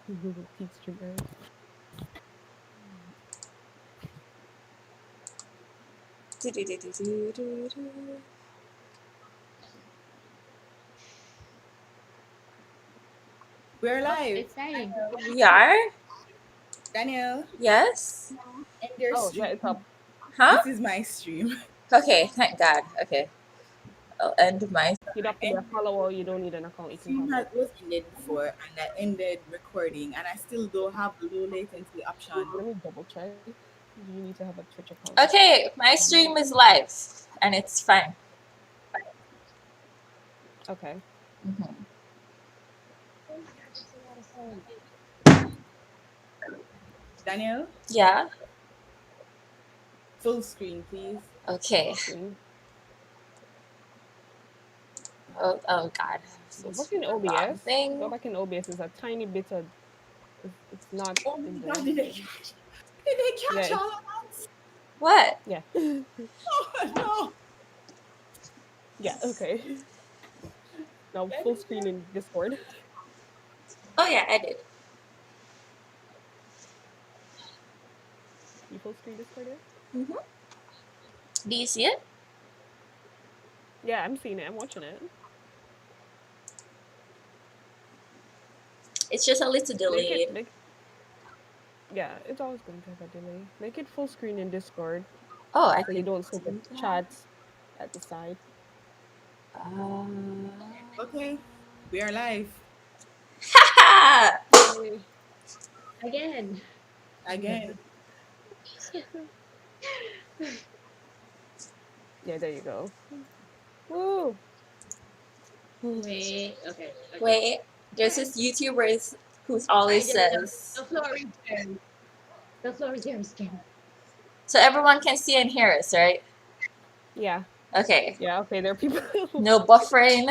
Peak streamers. Do-do-do-do-do-do-do. We're Oh, live. it's starting. We are? Danielle, Yes? end your Oh, yeah, stream. it's up. Huh? This is my stream. Okay, thank God. Okay. I'll end my. You don't have to be a follower. You don't need an account. You can Stream comment. was ended before and I ended recording and I still don't have low latency option. Let me double check. You need to have a Twitch account. Okay, my stream is live and it's fine. Okay. Mhm. Danielle, Yeah? full screen, please. Okay. Screen. Oh God. Go back in Wrong OBS. thing. Go back in OBS. It's a tiny bit of. It's not Oh in my there. god, did they catch Yeah, all of us? What? Yeah. Oh no. Yeah. Okay. Now full screen in Discord. Oh yeah, I did. You full screen Discord yet? Mm-hmm. Do you see it? Yeah, I'm seeing it. I'm watching it. It's just a little delayed. Yeah, it's always going to have a delay. Make it full screen in Discord Oh, I so you can don't see the do that. chats at the side. Okay, we are live Haha! Again. again. Yeah, there you go. Woo! Wait. Okay. Wait, there's this YouTuber who always says. The floor is yours. The floor is yours, Jen. So everyone can see and hear us, right? Yeah. Okay. Yeah, okay, there are people. No buffering.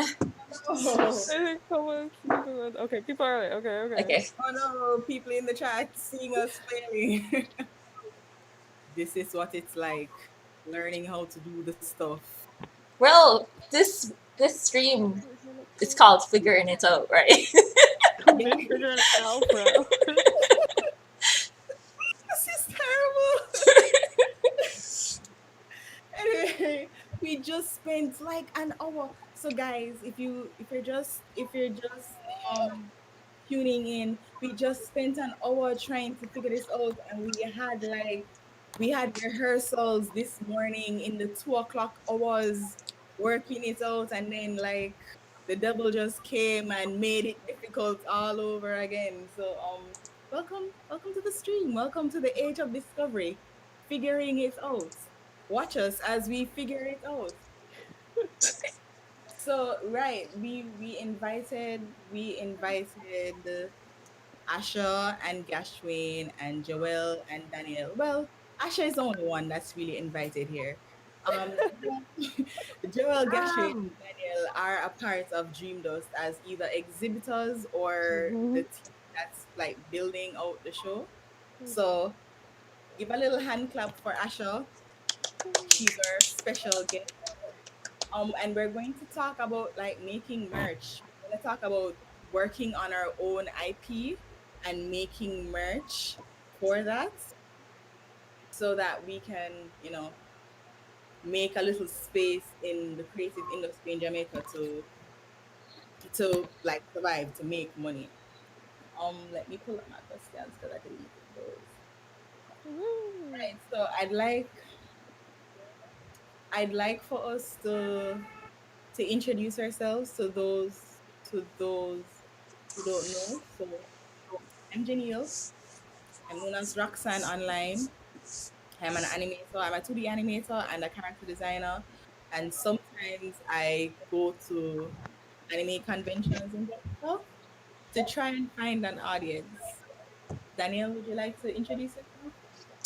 Oh. Okay, people are okay. Okay. Oh no, people in the chat seeing us clearly. This is what it's like learning how to do the stuff. Well, this stream is called Figuring It Out, right? Figuring it out, bro. This is terrible. Anyway, we just spent like an hour. So guys, if you're just tuning in, we just spent an hour trying to figure this out, and we had rehearsals this morning in the 2 o'clock hours, working it out, and then like the devil just came and made it difficult all over again. So welcome to the stream. Welcome to the age of discovery, figuring it out. Watch us as we figure it out. So right, we invited Asha and Gashwayne and Joelle and Danielle. Well, Asha is the only one that's really invited here. Um, Joelle, Gashwayne, and Danielle are a part of Dream Dust as either exhibitors or the team that's like building out the show. So give a little hand clap for Asha. She's our special guest. And we're going to talk about like making merch. We're going to talk about working on our own IP and making merch for that so that we can, make a little space in the creative industry in Jamaica to like survive, to make money. Let me pull up my questions because I deleted those. Right, so I'd like for us to introduce ourselves to those who don't know. So I'm Jenille. I'm known as Roxanne online. I'm an animator. I'm a 2D animator and a character designer. And sometimes I go to anime conventions and stuff to try and find an audience. Danielle, would you like to introduce yourself?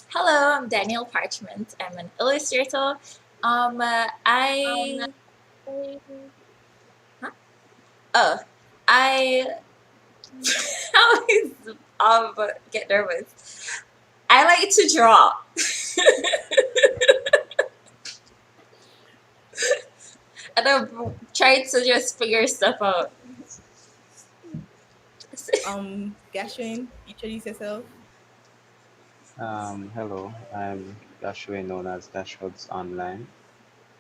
Hello, I'm Danielle Parchment. I'm an illustrator. I always get nervous. I like to draw. And I'm trying to just figure stuff out. Gashwayne, introduce yourself. Hello, I'm Gashwayne, known as Gashwoods Online.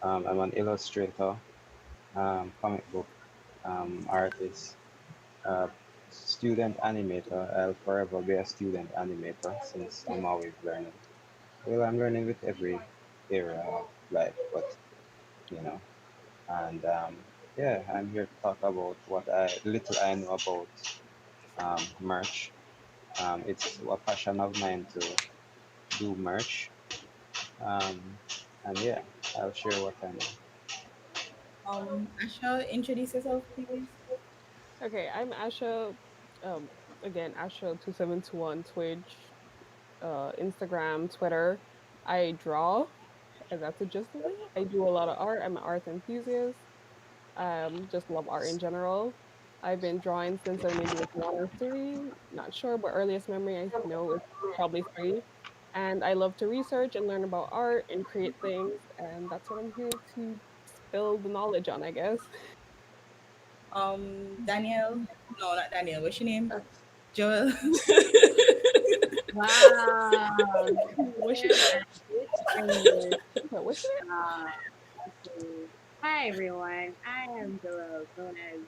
I'm an illustrator, comic book artist, uh, student animator. I'll forever be a student animator since I'm always learning. Well, I'm learning with every area of life, but you know, and yeah, I'm here to talk about what I little I know about merch. It's a passion of mine to do merch. Um, and yeah, I'll share what I know. Asha, introduce yourself, please. Okay, I'm Asha. Um, again, Asha2721 Twitch, Instagram, Twitter. I draw, and that's the gist of it. I do a lot of art. I'm an art enthusiast. Just love art in general. I've been drawing since I maybe was 1 or 3, not sure, but earliest memory I know is probably 3. And I love to research and learn about art and create things, and that's what I'm here to spill the knowledge on, I guess. Danielle. No, not Danielle. What's your name? Uh, Joel. Wow. What's your Damn, and this is what's your uh, okay. Hi everyone. I am Joelle, known as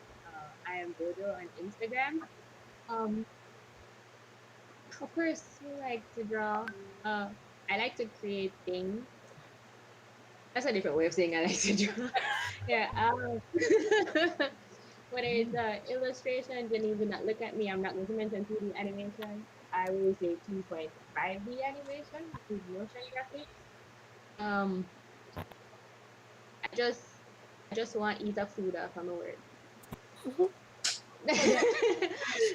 I am Jojo on Instagram. Um, of course, we like to draw. Uh, I like to create things. That's a different way of saying I like to draw. Yeah. Whether it's illustration, Jenny do not look at me. I'm not going to mention 2D animation. I will say 2.5D animation, which is motion graphics. Um, I just I just want to eat a food off of my word. I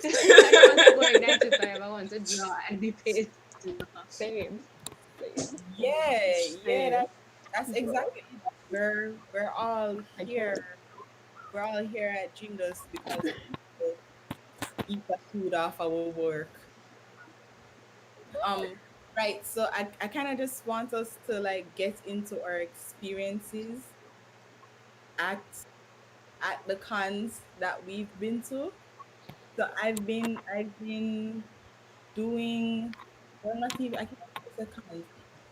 don't want to work 9 to 5. I want to draw and be paid to draw. same? Same. Yeah, yeah, Same. that's Bro. exactly it. We're all I here. can't. We're all here at Jingo's because we want to eat the food off our work. Um, right. So I kind of just want us to like get into our experiences at the cons that we've been to. So I've been doing, well, not even, I can't say cons.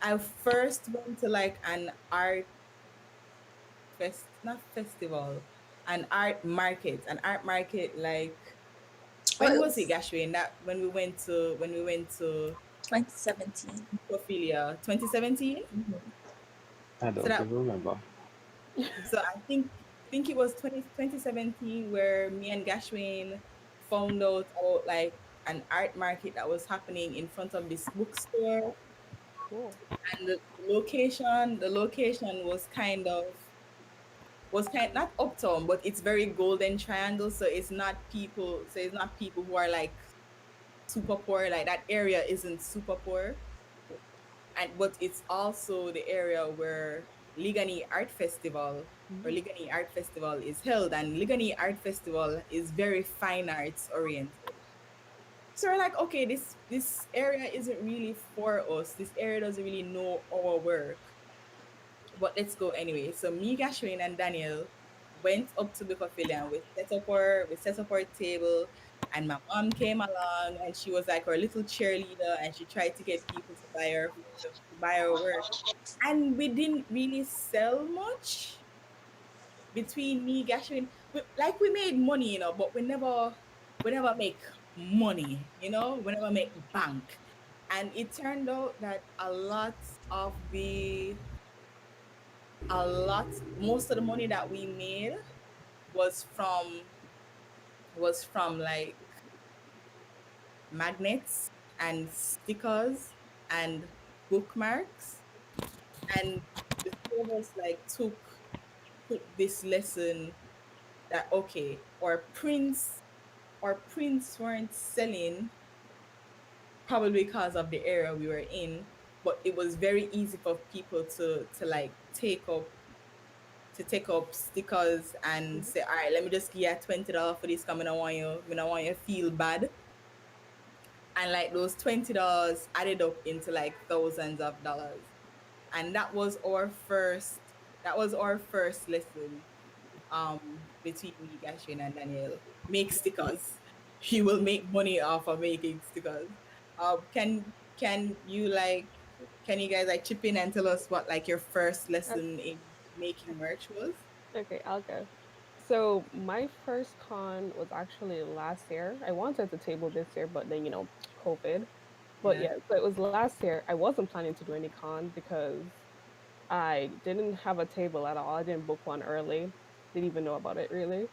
I first went to like an art not festival, an art market, like, oh, when it was it, was Gashwin? That when we went to 2017. Ophelia 2017. Mhm. I So don't that even remember. so I think it was 2017 where me and Gashwin found out about like an art market that was happening in front of this bookstore. Cool. And the location was kind not uptown, but it's very golden triangle, so it's not people who are like super poor. Like, that area isn't super poor. And but it's also the area where Mhm. Ligani Art Festival is held, and Ligani Art Festival is very fine arts oriented. So we're like, okay, this area isn't really for us. This area doesn't really know our work. But let's go anyway. So me, Gashwin, and Daniel went up to Bicophilia, and we set up our table, and my mom came along, and she was like our little cheerleader, and she tried to get people to buy our work. And we didn't really sell much between me, Gashwin. We made money, but we never make money, we never make bank. And it turned out that of the most of the money that we made was from like magnets and stickers and bookmarks. And the two of us like took this lesson that, okay, our prints weren't selling, probably because of the area we were in, but it was very easy for people to like take up stickers and say, all right, let me just give you $20 for this, because I don't want you to feel bad. And like those $20 added up into like thousands of dollars. And that was our first lesson, between me, Gashwin, and Daniel. Make stickers. he will make money off of making stickers. Can you like can you guys like chip in and tell us what like your first Uh, lesson in making merch was? Okay, I'll go. So my first con was actually last year. I wanted to table this year, but then COVID. But Yeah. yeah, so it was last year. I wasn't planning to do any con because I didn't have a table at all. I didn't book one early. Didn't even know about it really,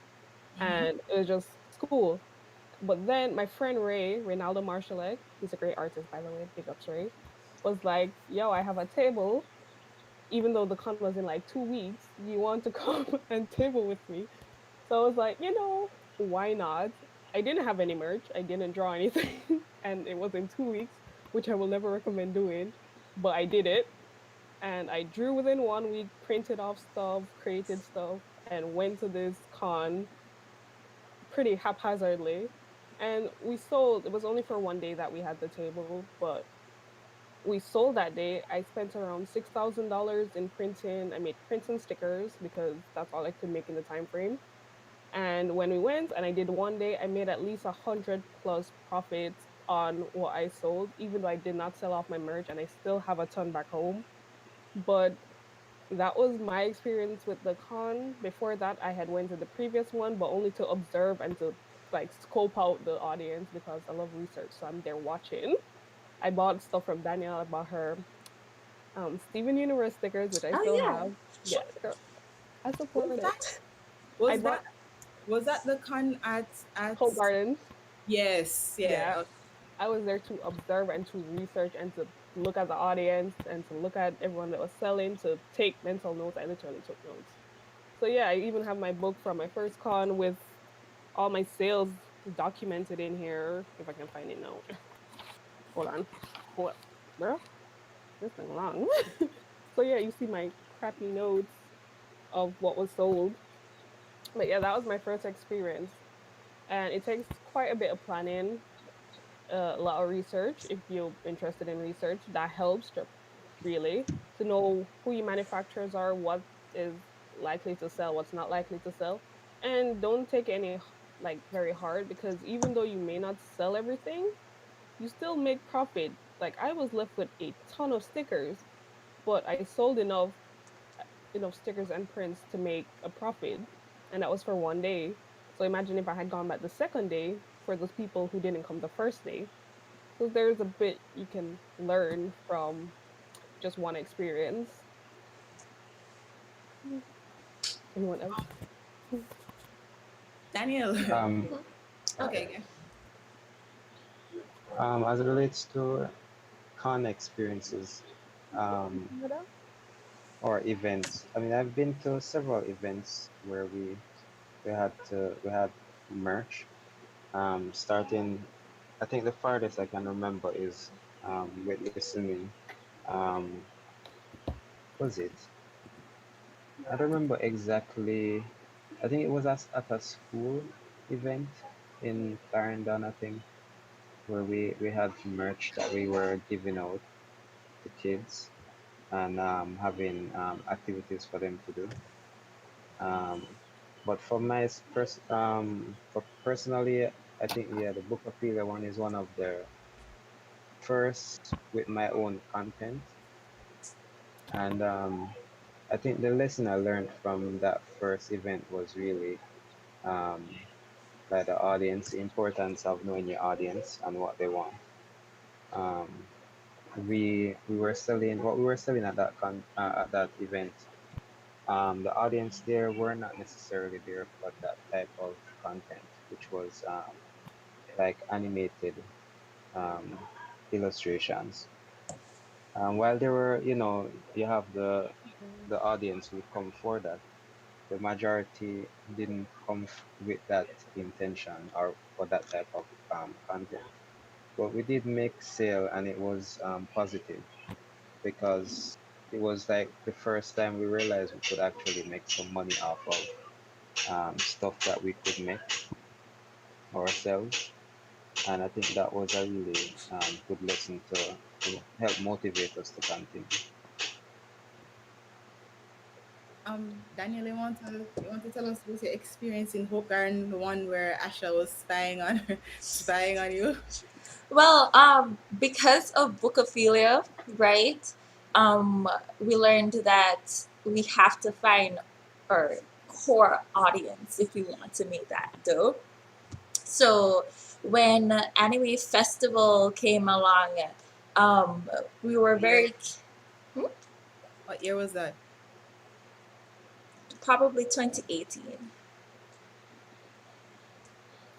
Hmm. and it was just school. But then my friend Reynaldo Marshallek, he's a great artist by the way. Big ups Ray, was like, "Yo, I have a table. Even though the con was in like 2 weeks, you want to come and table with me?" So I was like, why not? I didn't have any merch. I didn't draw anything. And it was in 2 weeks, which I will never recommend doing. But I did it. And I drew within 1 week, printed off stuff, created stuff, and went to this con pretty haphazardly. And we sold, it was only for 1 day that we had the table, but we sold that day. I spent around $6,000 in printing. I made prints and stickers because that's all I could make in the time frame. And when we went and I did 1 day, I made at least 100 plus profits on what I sold, even though I did not sell off my merch and I still have a ton back home. But that was my experience with the con. Before that, I had went to the previous one, but only to observe and to like scope out the audience because I love research. So I'm there watching. I bought stuff from Danielle. I bought her Steven Universe stickers, which I Oh still yeah. have. Yeah, girl, I Was support it. that I was bought that was that the con at Hope Gardens. yes, yeah. Yeah, I was there to observe and to research and to look at the audience and to look at everyone that was selling, to take mental notes. I literally took notes. So yeah, I even have my book from my first con with all my sales documented in here. If I can find it now. Hold on. What, bro? This thing long. So yeah, you see my crappy notes of what was sold. But yeah, that was my first experience, and it takes quite a bit of planning, a lot of research. If you're interested in research, that helps really to know who your manufacturers are, what is likely to sell, what's not likely to sell. And don't take any like very hard, because even though you may not sell everything, you still make profit. Like I was left with a ton of stickers, but I sold enough stickers and prints to make a profit, and that was for 1 day. So imagine if I had gone back the second day for those people who didn't come the first day. So there's a bit you can learn from just one experience. Anyone else? Daniel. Um, Okay, Okay. okay. as it relates to con experiences, um, or events. I mean, I've been to several events where we had merch. Starting, I think the farthest I can remember is with listening. Um, was it? I don't remember exactly. I think it was at a school event in Clarendon, I think, where we had merch that we were giving out to kids and having activities for them to do. Um, but for personally, I think yeah, the Book of Ophelia one is one of the first with my own content, and I think the lesson I learned from that first event was really um, by the audience, the importance of knowing your audience and what they want. Um, we were selling what we were selling at at that event. The audience there were not necessarily there for that type of content, which was like animated um, illustrations. While there were, you have the audience who come for that, the majority didn't come with that intention or for that type of content. But we did make sale, and it was positive because it was like the first time we realized we could actually make some money off of stuff that we could make ourselves. And I think that was a really good lesson to help motivate us to continue. Daniel, you want to tell us about your experience in Hope Garden, the one where Asha was spying on her, spying on you? Well, because of Bookophilia, right? We learned that we have to find our core audience if we want to make that dough. So when anime festival came along, um, we were What year? very hmm, What year was that? probably 2018.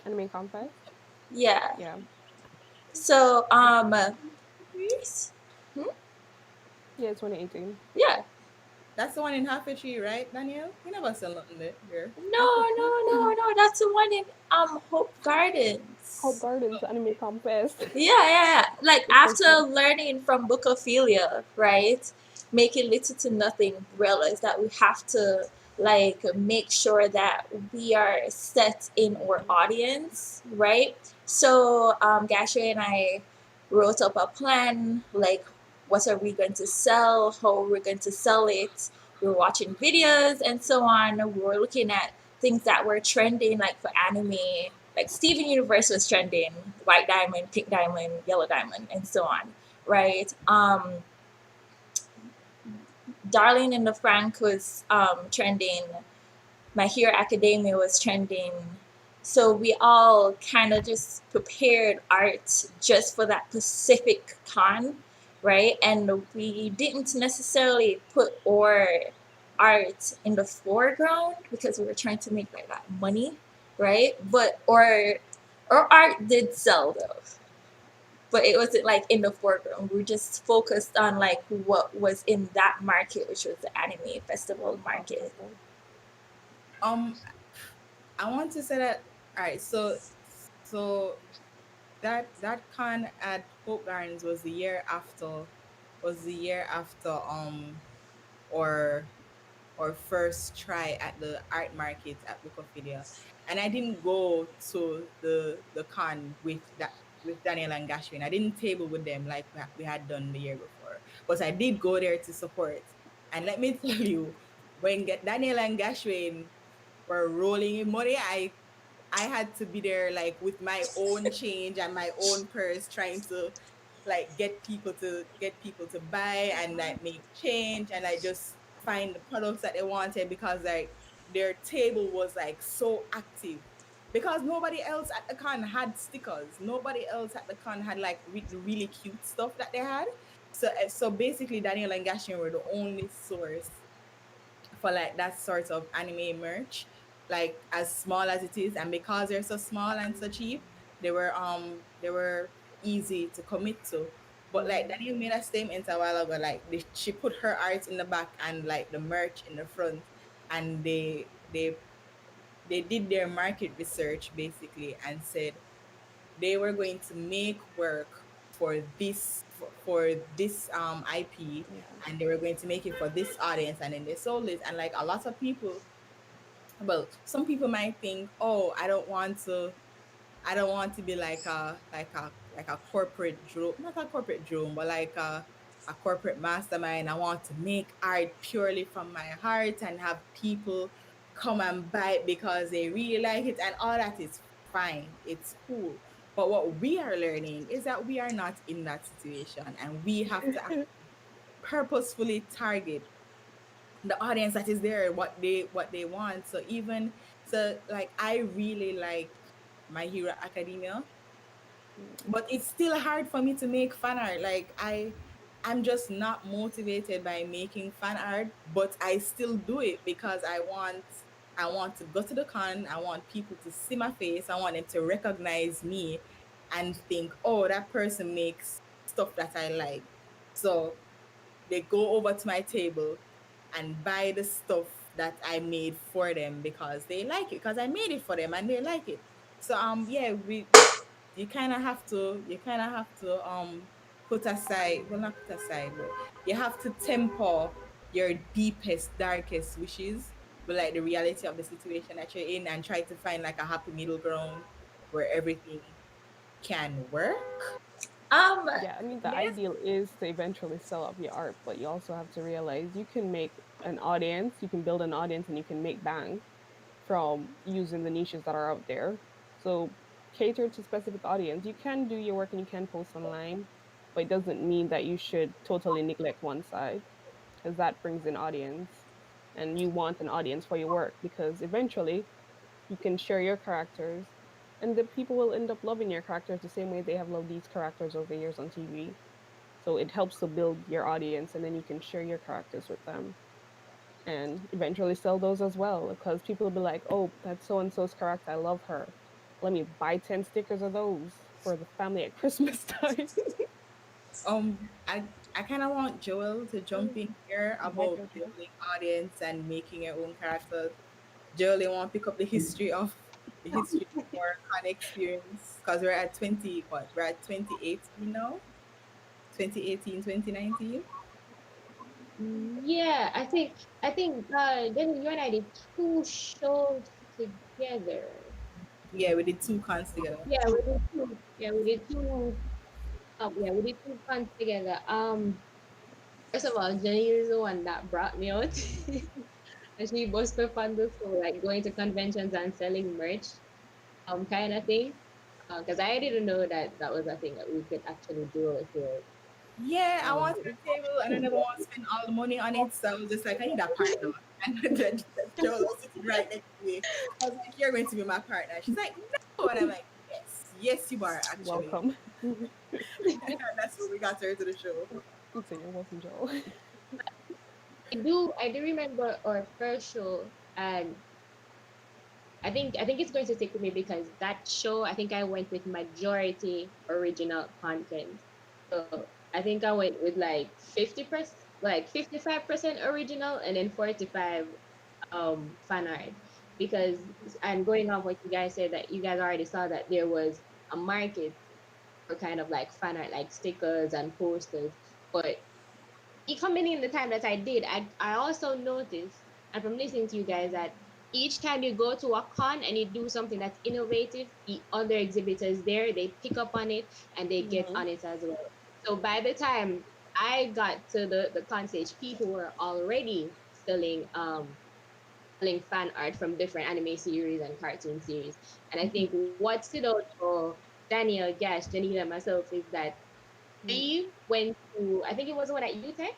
Anime Confest. Yeah. Yeah. So See? hmm, Yeah, 2018. yeah. That's the one in Half a Tree, right, Daniel? You never sell nothing there. Here. No, no, no, no. That's the one in Hope Hope Gardens. Gardens Anime Confest. Yeah, yeah, yeah. Like It's so after cool. learning from Bookophilia, right? Making little to nothing, realize that we have to like make sure that we are set in our audience, right? So Gasha and I wrote up a plan, like what are we going to sell, how we're going to sell it. We were watching videos and so on. We were looking at things that were trending, like for anime, like Steven Universe was trending, white diamond, pink diamond, yellow diamond, and so on, right? Darling in the Frank was trending. My Hero Academia was trending. So we all kind of just prepared art just for that Pacific con, right? And we didn't necessarily put our art in the foreground because we were trying to make like that money, right? But our art did sell though, but it wasn't like in the foreground. We were just focused on like what was in that market, which was the anime festival Oh, market. okay. Um, I want to say that. All right, so that con at Hope Gardens was the year after or first try at the art market at Bukophilia. And I didn't go to the con with Daniel and Gashwin. I didn't table with them like we had done the year before. But I did go there to support. And let me tell you, when Daniel and Gashwin were rolling in money, I had to be there like with my own change and my own purse trying to like get people to buy and like make change and like just find the products that they wanted because like their table was like so active because nobody else at the con had stickers. Nobody else at the con had like really cute stuff that they had. So basically Daniel and Gashin were the only source for like that sort of anime merch, like as small as it is, and because they're so small and so cheap, they were easy to commit to. But like Mm, Daniel made a statement a while ago, like she put her art in the back and like the merch in the front, and they did their market research basically and said they were going to make work for this IP, yeah. and they were going to make it for this audience, and then they sold it. And like a lot of people, well, some people might think, oh, I don't want to be like a corporate drone, not a corporate drone, but like a corporate mastermind. I want to make art purely from my heart and have people come and buy it because they really like it, and all that is fine. It's cool. But what we are learning is that we are not in that situation, and we have to purposefully target the audience that is there, what they want. So like I really like My Hero Academia, Mm, but it's still hard for me to make fan art. Like I'm just not motivated by making fan art, but I still do it because I want to go to the con. I want people to see my face. I want them to recognize me and think, oh, that person makes stuff that I like. So they go over to my table and buy the stuff that I made for them because they like it, because I made it for them and they like it. So yeah, we you kind of have to put aside, well, not put aside, but you have to temper your deepest darkest wishes with like the reality of the situation that you're in and try to find like a happy middle ground where everything can work. Yeah, I mean, the Yes. ideal is to eventually sell off your art, but you also have to realize you can make an audience, you can build an audience, and you can make bank from using the niches that are out there. So cater to specific audience. You can do your work and you can post online, but it doesn't mean that you should totally neglect one side because that brings in audience and you want an audience for your work because eventually you can share your characters and the people will end up loving your characters the same way they have loved these characters over the years on TV. So it helps to build your audience and then you can share your characters with them and eventually sell those as well because people will be like, oh, that's so and so's character. I love her. Let me buy 10 stickers of those for the family at Christmas time. I kind of want Joel to jump in here Yeah, about Jojo. building audience and making your own characters. Joel, you want to pick up the history of our con experience because we're at 20 what? We're at 2018 now. 2018, 2019. Yeah, I think then you and I did two shows together. Yeah, we did two cons together. Yeah, we did two. Yeah, we did two. Yeah, we did two cons together. First of all, Jenny is the one that brought me out, and she was the fun for like going to conventions and selling merch, kind of thing. Because I didn't know that that was a thing that we could actually do out here. Yeah, I Um, wanted a table and I never want to spend all the money on it. So I was just like, I need a partner. And then Joel was sitting right next to me. I was like, you're going to be my partner. She's like, no. And I'm like, yes, yes, you are actually. Welcome. And that's what we got her to the show. So you're welcome, Joel. I do remember our first show, and I think it's going to stick with me because that show I think I went with majority original content. So I think I went with like 50%, like 55% original, and then 45 fan art. Because and going off what you guys said, that you guys already saw that there was a market for kind of like fan art, like stickers and posters. But coming in the time that I did, I also noticed, and from listening to you guys, that each time you go to a con and you do something that's innovative, the other exhibitors there, they pick up on it and they get Hmm. on it as well. So by the time I got to the con stage, people were already selling fan art from different anime series and cartoon series. And I think what stood out for Daniel, Gash, Janita, myself is that we went to, I think it was the one at UTech.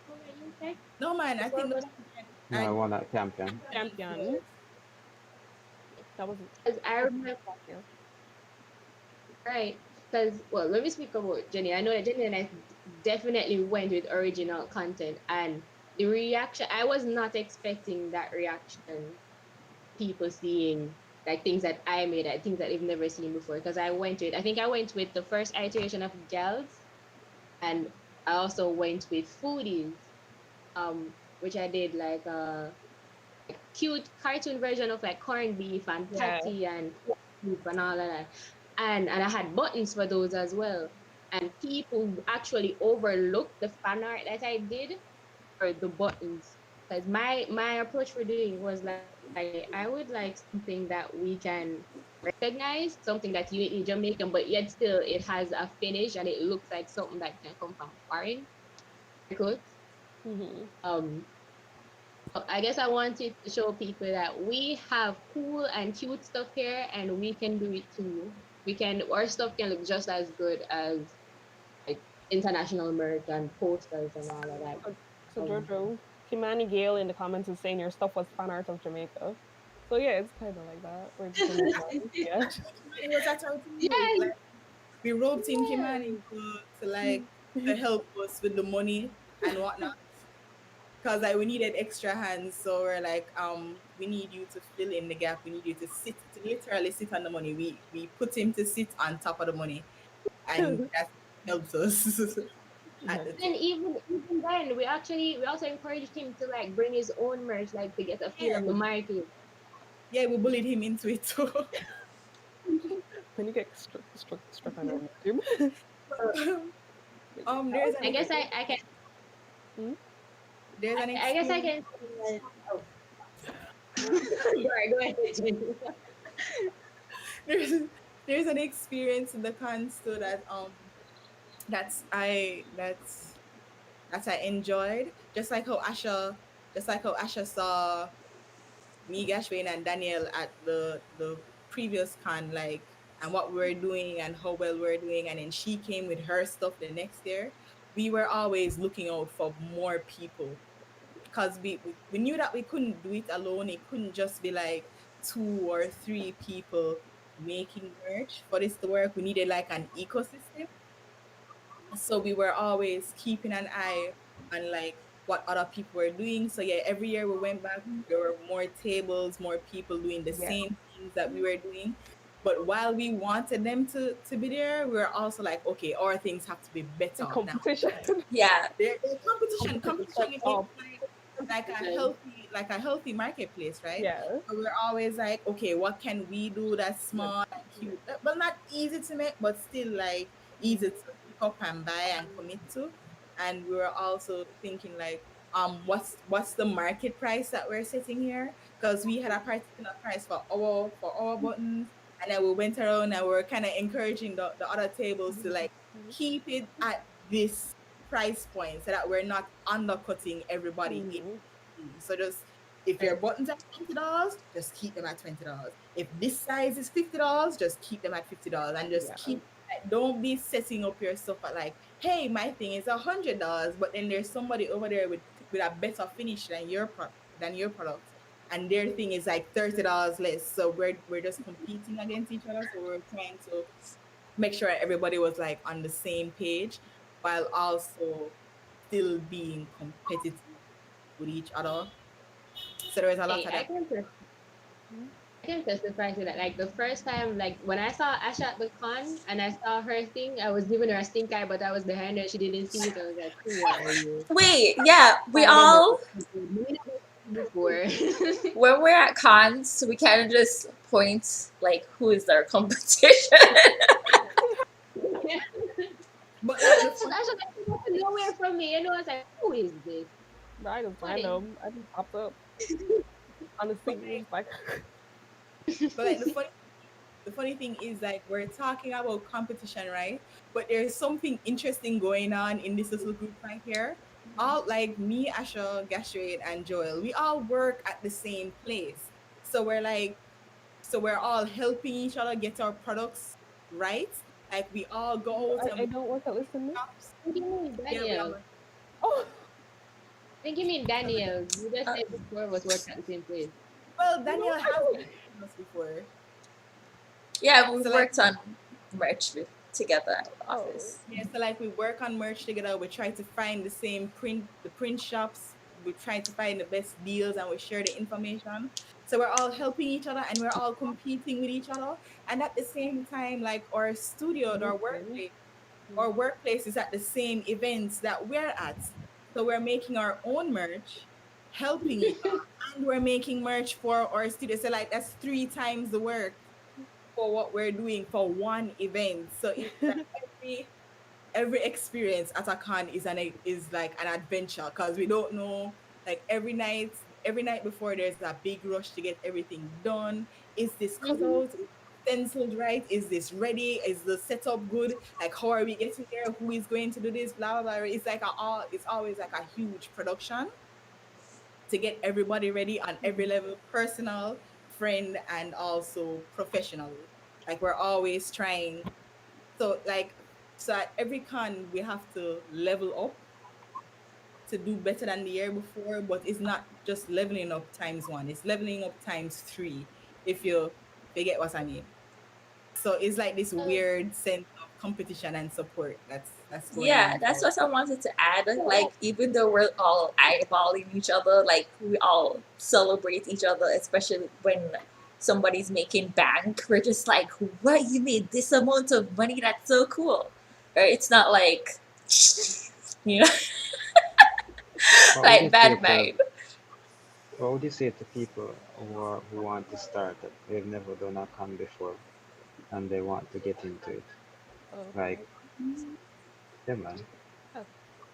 One at UTech. No, man, The I four think of the us. one No, I at won at Campion. Champion. yes. That was Because I remember, last year. right? Because, well, let me speak about Jenny. I know that Jenny and I definitely went with original content, and the reaction, I was not expecting that reaction, people seeing like things that I made, like things that they've never seen before. Because I think I went with the first iteration of Gels, and I also went with Foodies, which I did like cute cartoon version of like corned beef and Yeah. patty and beef and all of that. And I had buttons for those as well. And people actually overlooked the fan art that I did for the buttons. Because my approach for doing was like, I would like something that we can recognize, something that's uniquely Jamaican, but yet still it has a finish and it looks like something that can come from foreign. Cool. Hmm. Um, I guess I wanted to show people that we have cool and cute stuff here and we can do it too. Our stuff can look just as good as like international merch and posters and all of that. So Um, Jojo, Kimani Gale in the comments is saying your stuff was fan art of Jamaica. So yeah, it's kind of like that. We're just gonna move on. Yeah. Kimani was at our table. yeah, Like we roped in Kimani yeah. to like to help us with the money and whatnot. Because like we needed extra hands, so we're like, we need you to fill in the gap. We need you to literally sit on the money. We put him to sit on top of the money, and that helps us at the Nice. And table. even then, we also encouraged him to like bring his own merch, like to get a feel Yeah, of the market. we bullied him into it too. When you get struck on YouTube. That There's was an I guess cool. I can Hmm? there's an I guess I experience. can. Oh, sorry, go ahead. Jenny. There's there's an experience in the cons too that that's I enjoyed. Just like how Asha saw me, Gashwayne, and Danielle at the previous con, like, and what we were doing and how well we were doing, and then she came with her stuff the next year. We were always looking out for more people because we knew that we couldn't do it alone. It couldn't just be like two or three people making merch for this to work. We needed like an ecosystem, so we were always keeping an eye on like what other people were doing. So yeah, every year we went back, there were more tables, more people doing the Yeah. same things that we were doing. But while we wanted them to be there, we were also like, okay, our things have to be The better now. competition. Yeah. There's competition. Competition Competition sets it makes up. like a Competition. healthy marketplace, right? Yeah. So we're always like, okay, what can we do that's Like, small and cute, well, not easy to make, but still like easy to pick up and buy and commit to. And we were also thinking like, what's the market price that we're setting here? Because we had a particular price for our buttons, and then we went around and we were kind of encouraging the other tables to like keep it at this price point so that we're not undercutting everybody in mm-hmm. between. So just if your buttons are $20, just keep them at $20. If this size is $50, just keep them at $50 and just Yeah. keep like, don't be setting up your stuff at like, hey, my thing is $100, but then there's somebody over there with a better finish than your product. And their thing is like $30 less. So we're just competing against each other. So we're trying to make sure everybody was like on the same page while also still being competitive with each other. So there was a lot Hey, of that. I can testify to that. Like the first time, like when I saw Asha at the con and I saw her thing, I was giving her a stink eye, but I was behind her. She didn't see it. I was like, "Who are you?" Wait, yeah, we I remember all before. when we're at cons, we kind of just point like who is our competition. But like the So fun, Asha like came out of nowhere from me, and I was like, "Who is this?" I just Funny. random. I just popped up on the but scene. Just like, like the funny thing is like we're talking about competition, right? But there's something interesting going on in this little group right here. All like me, Asha, Gashwayne, and Joel, we all work at the same place. So we're all helping each other get our products right. Like we all go out and I we don't work at Listen Me. shops. What do you mean, Yeah, we Daniel? all Oh, I think you mean so, Daniel. You just Uh, said before was working at the same place. well, no, Danielle I has don't. worked with us before. yeah, we've So like worked on merch together at the Oh, office. yeah, so like we work on merch together. We try to find the print shops. We try to find the best deals and we share the information. So we're all helping each other and we're all competing with each other. And at the same time, like our studio, listen. our workplace is at the same events that we're at. So we're making our own merch, helping each other, and we're making merch for our studio. So like that's three times the work for what we're doing for one event. So it's like every experience at a con is like an adventure because we don't know like every night before there's a big rush to get everything done. Is this cut Mm-hmm. out? Is it stenciled right? Is this ready? Is the setup good? Like how are we getting there? Who is going to do this? Blah blah blah. It's like it's always like a huge production to get everybody ready on every level, personal, friend, and also professionally. Like we're always trying so like so at every con we have to level up to do better than the year before, but it's not just leveling up times one, it's leveling up times three if you get what I mean. So it's like this weird sense of competition and support that's going Yeah, on that's for what I wanted to add. Oh, Like, even though we're all eyeballing each other, like, we all celebrate each other, especially when somebody's making bank. We're just like, what? You made this amount of money? That's so cool. Right? It's not like, you know, What would you like say bad to mind. people who want to start that they've never done a con before and they want to get into it? Like, okay. yeah, man. Uh,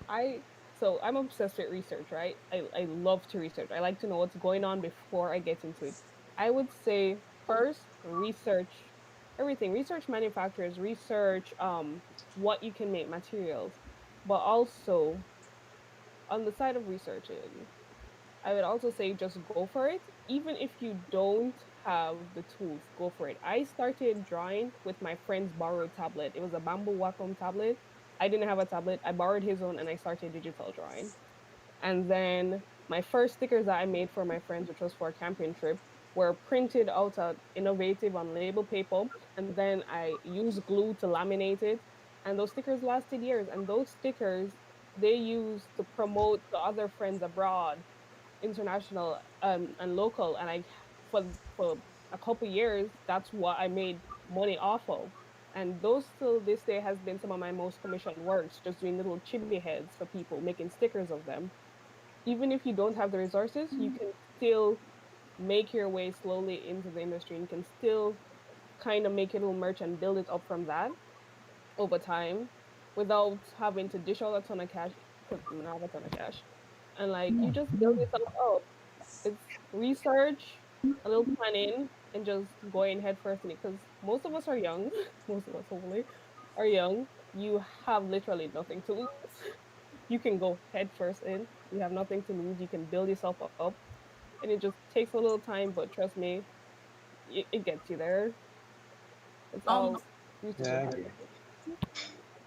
I so I'm obsessed with research, right? I love to research. I like to know what's going on before I get into it. I would say first research everything. Research manufacturers, research what you can make materials, but also on the side of researching, I would also say just go for it. Even if you don't have the tools, go for it. I started drawing with my friend's borrowed tablet. It was a bamboo Wacom tablet. I didn't have a tablet. I borrowed his own and I started digital drawing. And then my first stickers that I made for my friends, which was for a camping trip, were printed out of innovative on label paper. And then I used glue to laminate it. And those stickers lasted years. And those stickers they used to promote to other friends abroad, international and local. And I for a couple years, that's what I made money off of. And those till this day has been some of my most commissioned works, just doing little chibi heads for people, making stickers of them. Even if you don't have the resources, you can still make your way slowly into the industry and you can still kind of make your little merch and build it up from that over time without having to dish out a ton of cash because I have a ton of cash. And like you just build yourself up. It's research, a little planning, and just going head first in it. Because most of us are young, most of us hopefully are young. You have literally nothing to lose. You can go head first in. You have nothing to lose. You can build yourself up, and it just takes a little time. But trust me, it gets you there. It's Um, all research Yeah, and I hard agree. work.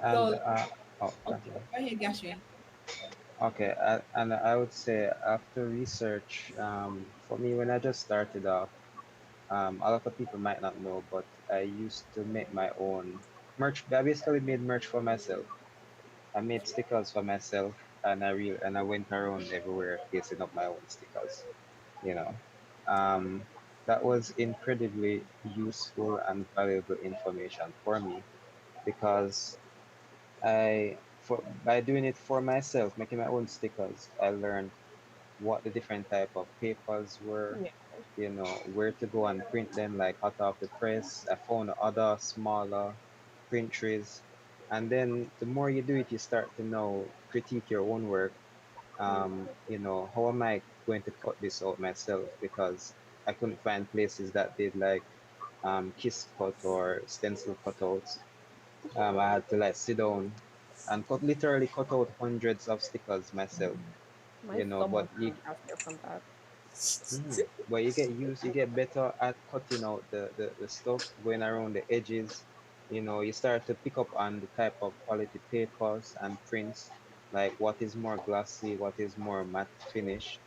And so oh, okay, continue. go ahead, Gashwin. Okay, and I would say after research, for me, when I just started off, a lot of people might not know, but I used to make my own merch. I basically made merch for myself. I made stickers for myself, and I went around everywhere pasting up my own stickers. You know, um, that was incredibly useful and valuable information for me because by doing it for myself, making my own stickers, I learned what the different type of papers were, Yeah, where to go and print them, like hot off the press. I found other smaller print trees. And then the more you do it, you start to know, critique your own work. How am I going to cut this out myself? Because I couldn't find places that did like kiss cut or stencil cutouts. I had to like sit down and literally cut out hundreds of stickers myself, my but stomach hurt after from that. But you get better at cutting out the stuff going around the edges. You start to pick up on the type of quality papers and prints, like what is more glossy, what is more matte finish.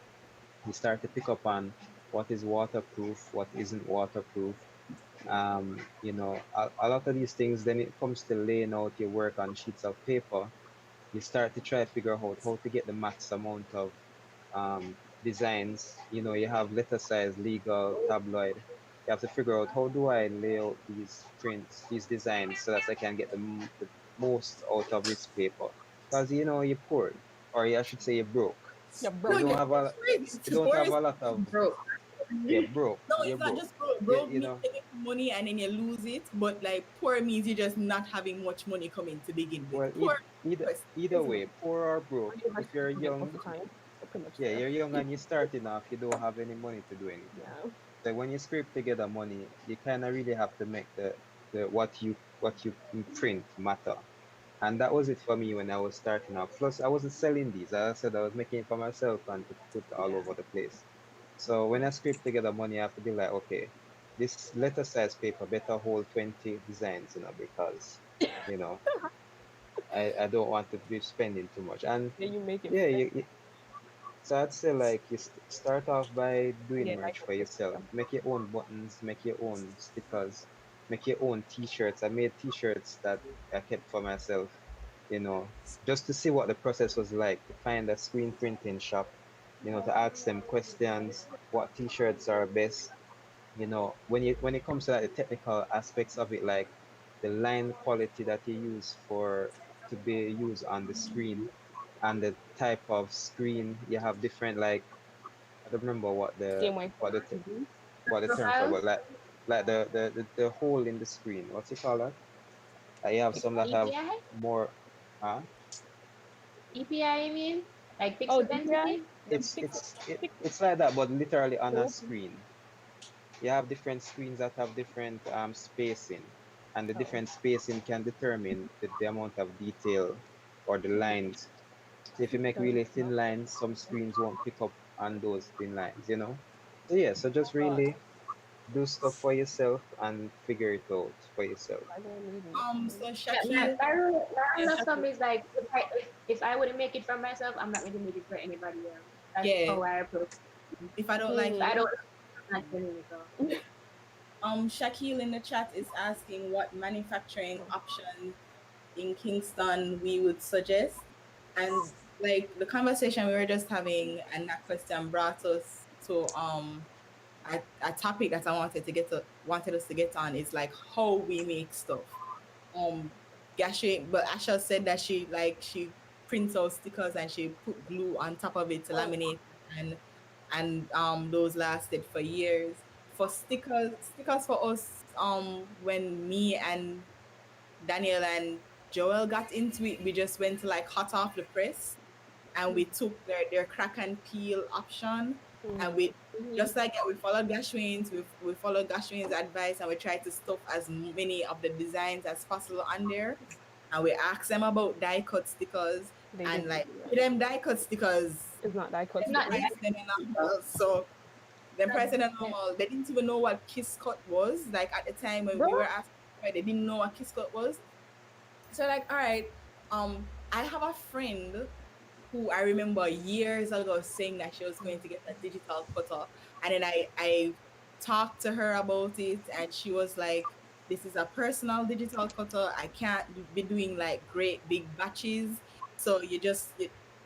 You start to pick up on what is waterproof, what isn't waterproof. A lot of these things, then it comes to laying out your work on sheets of paper. You start to try to figure out how to get the max amount of designs. You have letter size, legal, tabloid. You have to figure out how do I lay out these prints, these designs, so that I can get the most out of this paper. Because you're poor, or I should say you're broke. Yeah, No, You broke. don't you're have a crazy. you It's don't have worse. a lot of Broke. you're broke. No, You're it's not broke. just broke. You, Broke you means know you get money and then you lose it, but like poor means you're just not having much money coming to begin with. well Poor, either crazy way, money. poor or broke. Or you're If you're student most young, of the time. So pretty much yeah, there. you're young and you're starting off, you don't have any money to do anything. Yeah. So when you scrape together money, you kind of really have to make the what you print matter. And that was it for me when I was starting off. Plus, I wasn't selling these. As I said, I was making it for myself and to put all Yeah. over the place. So when I scrape together money, I have to be like, okay, this letter size paper better hold 20 designs, because you know I don't want to be spending too much. And Yeah, you make it yeah, fit. so I'd say like you start off by doing Yeah, like merch a for fit yourself. them. Make your own buttons, make your own stickers, make your own t-shirts. I made t-shirts that I kept for myself, you know, just to see what the process was like, to find a screen printing shop, to ask them questions, what t-shirts are best. When it comes to like the technical aspects of it, like the line quality that you use for to be used on the screen and the type of screen you have different, like I don't remember Same way what for the our TV. what the term for, Profiles. but like the hole in the screen. What's it called? That? You have some that have API? more. Huh? EPI, I mean? Like Oh, pixel DPI? density? The pixel. It's like that, but literally on a Pixel. screen. You have different screens that have different spacing. and the Oh, different spacing can determine the amount of detail or the lines. So if you make does it really thin not? lines, some screens won't pick up on those thin lines, you know? So yeah, so just God, really do stuff for yourself and figure it out for yourself. why do I need an opinion? So Yeah, my, Shakil, my rule, my Yeah, rule of check thumb it. is like if I wouldn't make it for myself, I'm not going to make it for anybody else. That's yeah, how I approach it. if I don't like If it, I Mm-hmm. don't, I'm not doing it. So. Shakil in the chat is asking what manufacturing Oh, options in Kingston we would suggest. And like the conversation we were just having and that question brought us to a topic that I wanted us to get on is like how we make stuff. Um but Asha said that she prints out stickers and she put glue on top of it to oh, laminate and those lasted for years. For stickers for us, when me and Daniel and Joel got into it, we just went to like hot off the press and we took their crack and peel option and mm-hmm. we just like that, we followed Gashwayne's advice and we tried to stuff as many of the designs as possible on there, and we asked them about die cut stickers They and didn't like give you with that. them die cut stickers It's not die cut It's not price stickers. that them in normal, so them price in normal, they didn't even know what kiss cut was, like at the time when Bro, we were asking, they didn't know what kiss cut was. So like, all right, I have a friend who I remember years ago saying that she was going to get a digital cutter, and then I talked to her about it, and she was like, "This is a personal digital cutter. I can't be doing like great big batches, so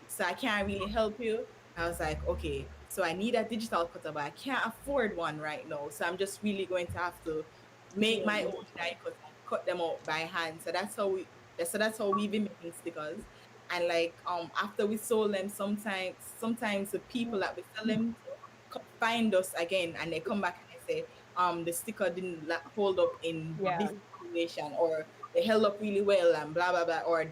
so I can't really help you." I was like, "Okay, so I need a digital cutter, but I can't afford one right now, so I'm just really going to have to make yeah, my own digital. die cut and cut them out by hand." So that's how we've been making stickers. And like after we sold them, sometimes the people that we sell them to find us again and they come back and they say the sticker didn't hold up in Yeah, this situation, or they held up really well and blah blah blah, or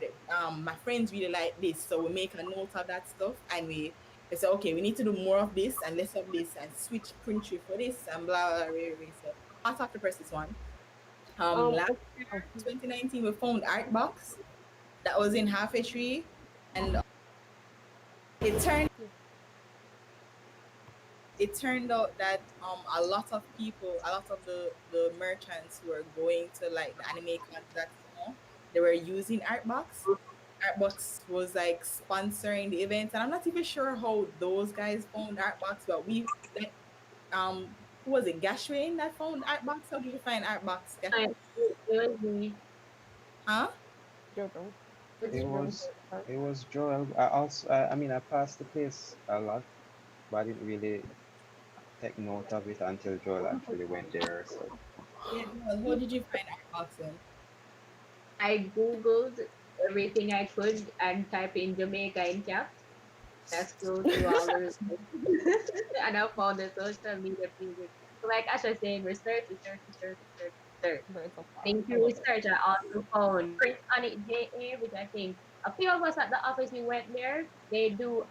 my friends really like this, so we make a note of that stuff and they say, okay, we need to do more of this and less of this and switch print tree for this and blah blah blah, blah, blah. So hot off the press is one. Last okay. year, Oh, 2019, we found art box that was in half a tree, and it turned yeah. it turned out that a lot of people, a lot of the merchants who were going to like the anime cons that summer, they were using Artbox. Artbox was like sponsoring the event, and I'm not even sure how those guys found Artbox, but we like who was it, Gashwayne that found Artbox? How did you find Artbox, time. Gashwayne? It was me. Huh? Jojo. It It's It's Jojo. was it was Joel. I mean I passed the place a lot, but I didn't really take note of it until Joel actually went there herself. Yeah, Joel, how did you find Artbox then? I googled everything I could and type in Jamaica in caps. I scrolled through all the and I found the social media pages. So like Asha saying, research, research, research, research, research. Birds of far. Think I through love it. research. I also found print on it JA, which I think a few of us at the office we went there. They do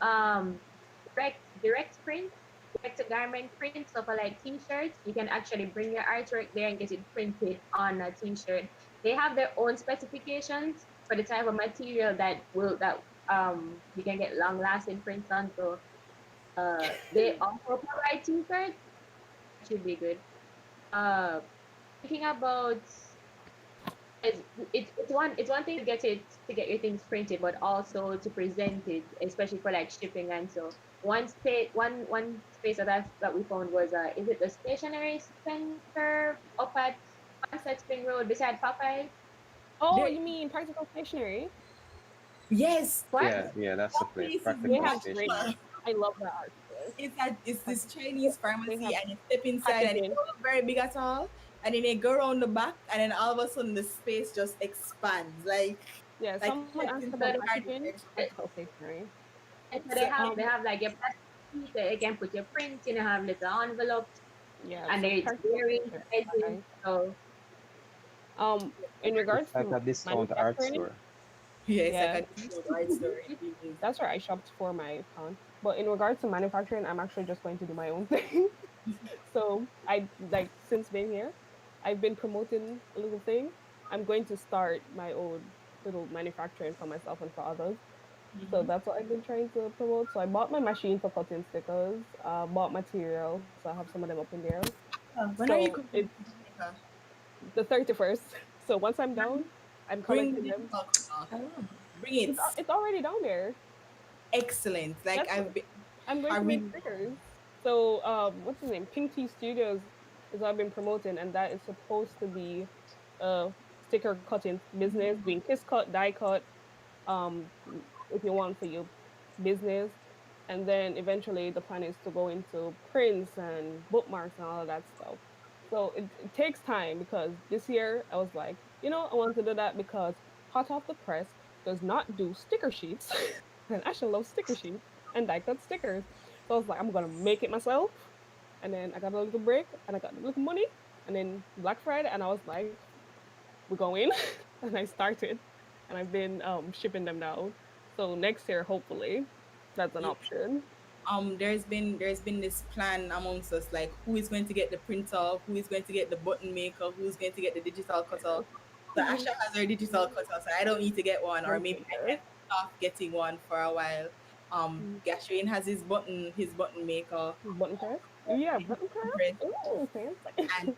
direct print, direct to garment print. So for like t-shirts, you can actually bring your artwork there and get it printed on a t-shirt. They have their own specifications for the type of material that you can get long lasting prints on. So they also provide t-shirts. That should be good. Uh, Thinking about it's one thing to get your things printed, but also to present it, especially for like shipping. And so one space that we found was is it the stationery center up at Sunset Spring Road beside Popeyes? Oh, There, you mean practical stationery? yes, What? Yeah, yeah, that's the that place. place is They Practical have great. stationery. magical. I love that art store. It's this Practical. Chinese They pharmacy, have and you step inside, and it's packaging. not very big at all. And then you go around the back, and then all of a sudden the space just expands, Yeah, like you someone stepped asked inside about a So, garden packaging. extension. Practical stationery. and so So they Um, have like your plastic sheet that you can put your prints in, and have little envelopes, yeah. and So it's practical very stationery. sizes. Nice. So In It's regards like to a discount art manufacturing, store. yeah, it's like yeah, a disco art store. It really is. that's where I shopped for my con. But in regards to manufacturing, I'm actually just going to do my own thing. So I like since being here, I've been promoting a little thing. I'm going to start my own little manufacturing for myself and for others. So Mm-hmm. that's what I've been trying to promote. So I bought my machine for cutting stickers, bought material, so I have some of them up in there. When are So you it coming to Jamaica? the 31st. So once I'm down, I'm Bring the collecting them. digital cutter. Oh. Bring it. It's already down there. Excellent. Like That's what I'm going I to make really love. stickers. So what's his name? Pink Tea Studios is what I've been promoting, and that is supposed to be a sticker cutting business, doing kiss cut, die cut, um, if you want for your business. And then eventually the plan is to go into prints and bookmarks and all of that stuff. So it takes time because this year I was like, I want to do that because Hot Off the Press does not do sticker sheets. And Asha loves sticker sheets and die cut stickers. So I was like, I'm gonna make it myself. And then I got a little break and I got a little money. And then Black Friday, and I was like, we're going. And I started, and I've been shipping them now. So next year, hopefully, that's an Yeah. option. There's been this plan amongst us, like who is going to get the printer, who is going to get the button maker, who's going to get the digital cutter. So Asha has her digital cutter, so I don't need to get one, or Button maybe I maker, can put off getting one for a while. Gashwayne has his button maker, button press. Yeah, button press, press. Ooh, fancy. and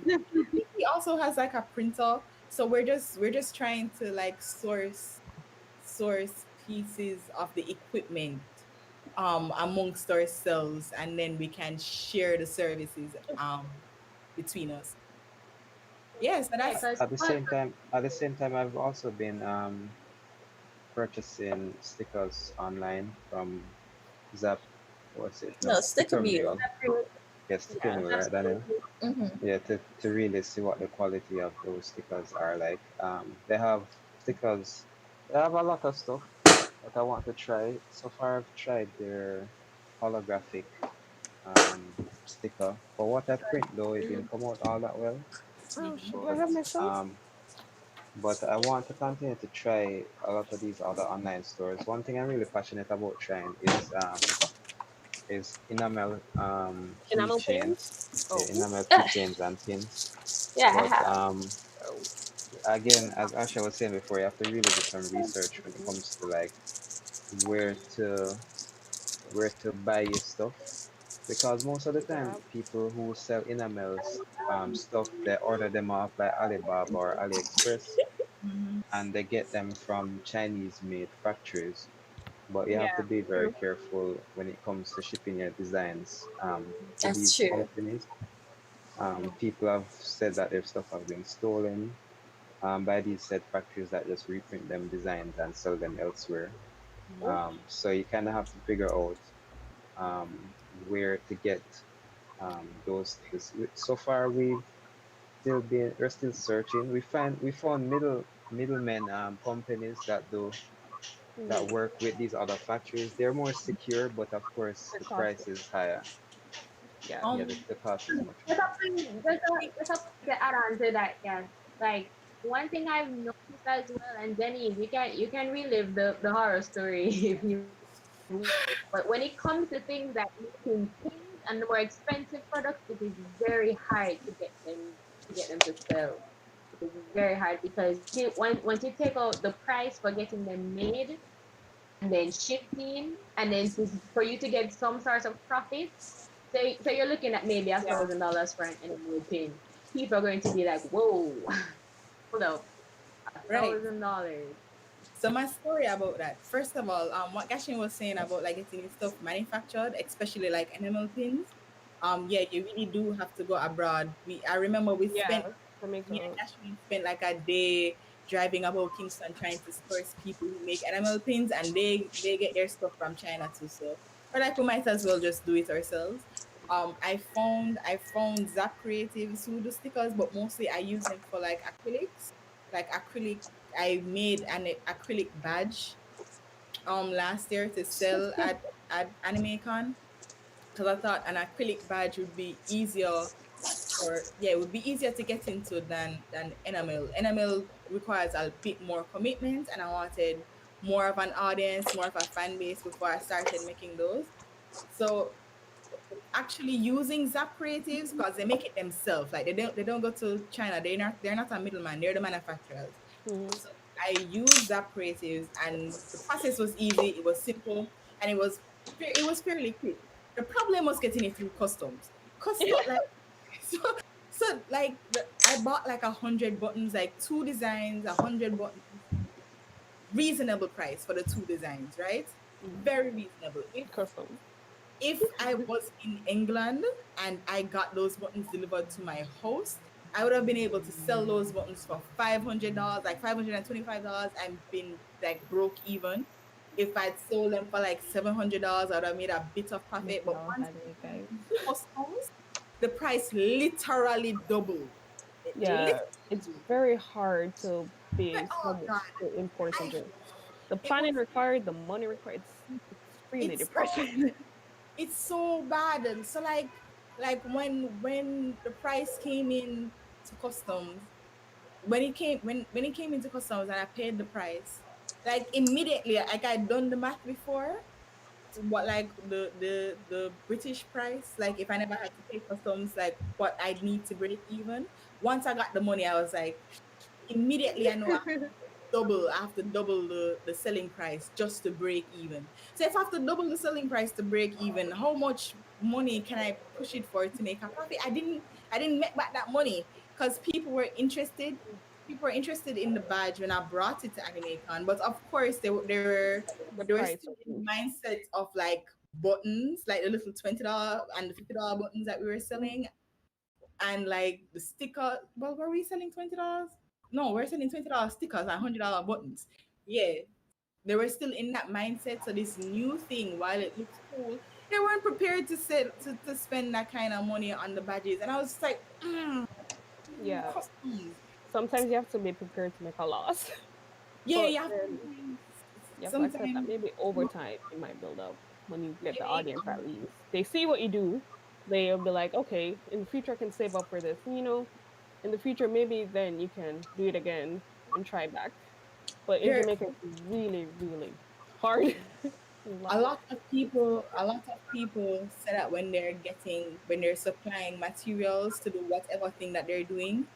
I think he also has like a printer. So we're just trying to like source pieces of the equipment amongst ourselves, and then we can share the services between us. Yeah, so Yeah, that's because At the same time, I've also been purchasing stickers online from Zap. What's it? No, No, sticker Sticker view. Mill. Yes, Sticker Yeah, Mill, right, Daniel? Mm-hmm. Yeah, to really see what the quality of those stickers are like. They have stickers. They have a lot of stuff that I want to try. So far, I've tried their holographic sticker. For what I print, though, it didn't come out all that well. oh shit, do I But have my phone? um, but I want to continue to try a lot of these other online stores. One thing I'm really passionate about trying is enamel Enamel pins. keychains, yeah, Oh, enamel Ah, keychains and pins. yeah, I But have. oh, again, as Asha was saying before, you have to really do some research when it comes to like where to where to buy your stuff, because most of the time Zap. people who sell enamels stuff, they order them off by Alibaba or AliExpress, mhm. and they get them from Chinese made factories. But you Yeah, have to be very true. careful when it comes to shipping your designs to That's these true. companies. People have said that their stuff have been stolen by these said factories that just reprint them designs and sell them elsewhere. Oh, So you kind of have to figure out um, where to get those things. So far, we're still searching. We found middlemen companies that mm, work with these other factories. They're more secure, but of course they're the costly. price is higher. Yeah. Yeah, the cost is much there's more. there's a point to add on to that, yeah. Like one thing I've noticed as well, and Jenny, you can relive the horror story if you want. But when it comes to things that making things and the more expensive products, it is very hard to get them to sell. It is very hard because once you take out the price for getting them made and then shipping and then for you to get some sort of profit, so you're looking at maybe a Yeah. $1,000 for an animal pin. People are going to be like, whoa, hold up, a Right. thousand dollars. So my story about that. First of all, what Gashin was saying about like getting his stuff manufactured, especially like enamel pins. Yeah, you really do have to go abroad. I remember we Yeah. spent That makes me a and Gashwin spent like a day driving about Kingston trying to source people who make enamel pins, and they get their stuff from China too. So we're like, we might as well just do it ourselves. I found Zap Creatives who do stickers, but mostly I use them for like acrylics, like acrylic. I made an acrylic badge last year to sell at AnimeCon, because I thought an acrylic badge would be easier, or yeah, it would be easier to get into than enamel. Enamel requires a bit more commitment, and I wanted more of an audience, more of a fan base before I started making those. So actually using Zap Creatives because they make it themselves. Like they don't go to China. They're not a middleman. They're the manufacturers. Mhm. So I used Zap Creatives, and the process was easy. It was simple, and it was fairly quick. The problem was getting it through customs. Custom like so I bought like 100 buttons, like two designs, 100 buttons, reasonable price for the two designs, right? Mm. Very reasonable. Custom. If I was in England and I got those buttons delivered to my house, I would have been able to sell those buttons for $500, like $525, and been like broke even. If I'd sold them for like $700, I would have made a bit of profit. Making But our once headache, it guys. went into customs, the price literally doubled. It Yeah, it's literally. very hard to base how Oh much God, to import I something. The it planning was required, the money required. It's extremely it's so depressing. it's so bad. And so like when the price came in to customs, when it came into customs and I paid the price, like immediately, like I'd done the math before, to what, like the British price, like if I never had to pay customs, like what I'd need to break even. Once I got the money, I was like, immediately I know I have to double the selling price just to break even. So if I have to double the selling price to break even, how much money can I push it for to make a profit? I didn't make back that money because people were interested in the badge when I brought it to AnimeCon. But of course The they were price still of in the food. mindset of like buttons, like the little $20 and the $50 buttons that we were selling, and like the sticker. Well, were we selling $20? No, we're selling $20 stickers and $100 buttons. Yeah, they were still in that mindset. So this new thing, while it looks cool, they weren't prepared to spend that kind of money on the badges. And I was just like, Yeah, customs. sometimes you have to be prepared to make a loss, Yeah, but you have then sometimes you have to accept that sometimes maybe over time it might build up when you get it the may audience come. at least. They see what you do, they'll be like, okay, in the future I can save up for this. And, in the future maybe then you can do it again and try back. But in There Jamaica, it's really, really hard. A a lot. lot of people say that when they're supplying materials to do whatever thing that they're doing,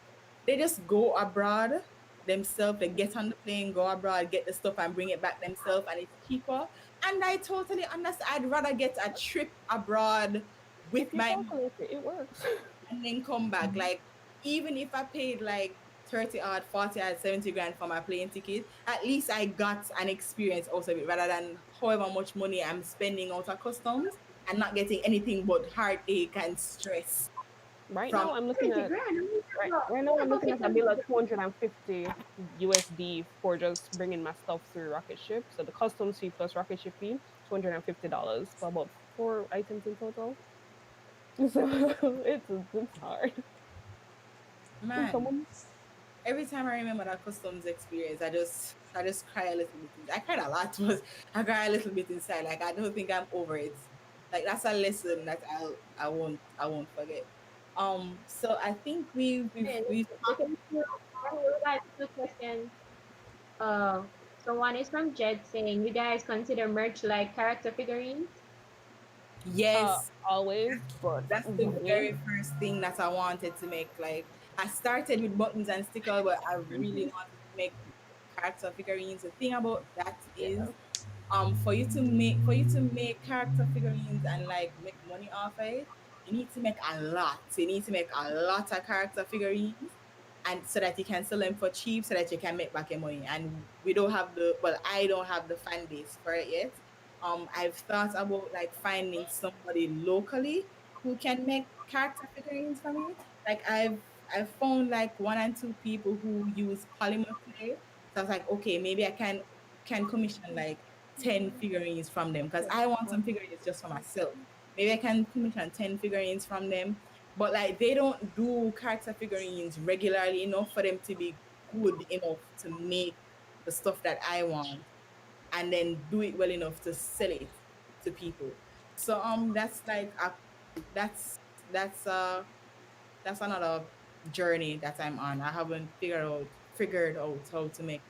they just go abroad themselves. They get on the plane, go abroad, get the stuff and bring it back themselves, and it's cheaper. And I totally understand. I'd rather get a trip abroad with If you my calculate it, it works. and then come back. Like, even if I paid like 30 odd, 40 odd, 70 grand for my plane ticket, at least I got an experience out of it rather than however much money I'm spending out of customs and not getting anything but heartache and stress Right from. now, I'm looking 20 at grand. right I'm now gonna I'm go looking fix at a some. bill of 250 USD for just bringing my stuff through rocket ship. So the customs fee plus rocket ship fee, $250 for about 4 items in total. So it's hard. Man, Someone every time I remember that customs experience, I just cry a little bit. I cried a lot, but I cry a little bit inside. Like, I don't think I'm over it. Like, that's a lesson that I won't forget. So I think we've We can do, we got two questions. Uh, so one is from Jed saying, "You guys consider merch like character figurines?" yes, always, but that's the mhm, very first thing that I wanted to make. Like, I started with buttons and stickers, but I really wanted to make character figurines. The thing about that is, yeah, for you to make character figurines and like make money off of it, you need to make a lot. You need to make a lot of character figurines, and so that you can sell them for cheap, so that you can make back your money. And we don't have the well, I don't have the fan base for it yet. I've thought about like finding somebody locally who can make character figurines for me. Like, I've found like one and two people who use polymer clay. So I was like, okay, maybe I can commission like 10 figurines from them because I want some figurines just for myself. Maybe I can commission 10 figurines from them. But like, they don't do character figurines regularly enough for them to be good enough to make the stuff that I want, and then do it well enough to sell it to people. So that's like that's that's uh that's another journey that I'm on. I haven't figured out how to make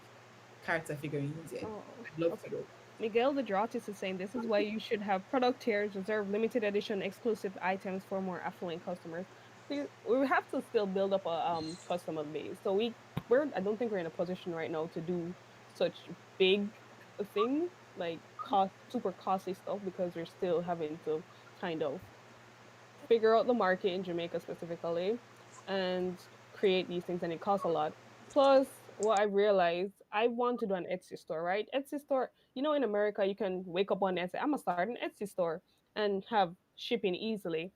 character figurines in. Oh, I'd love to okay. know. Miguel the Drautist is saying this is why you should have product tiers, reserve limited edition exclusive items for more affluent customers. See, we have to still build up a customer base. So we're I don't think we're in a position right now to do such big things like cost super costly stuff because we're still having to kind of figure out the market in Jamaica specifically and create these things, and it costs a lot. Plus, what I realized, I want to do an Etsy store, right? Etsy store, in America, you can wake up one day and say, I'm gonna start an Etsy store and have shipping easily.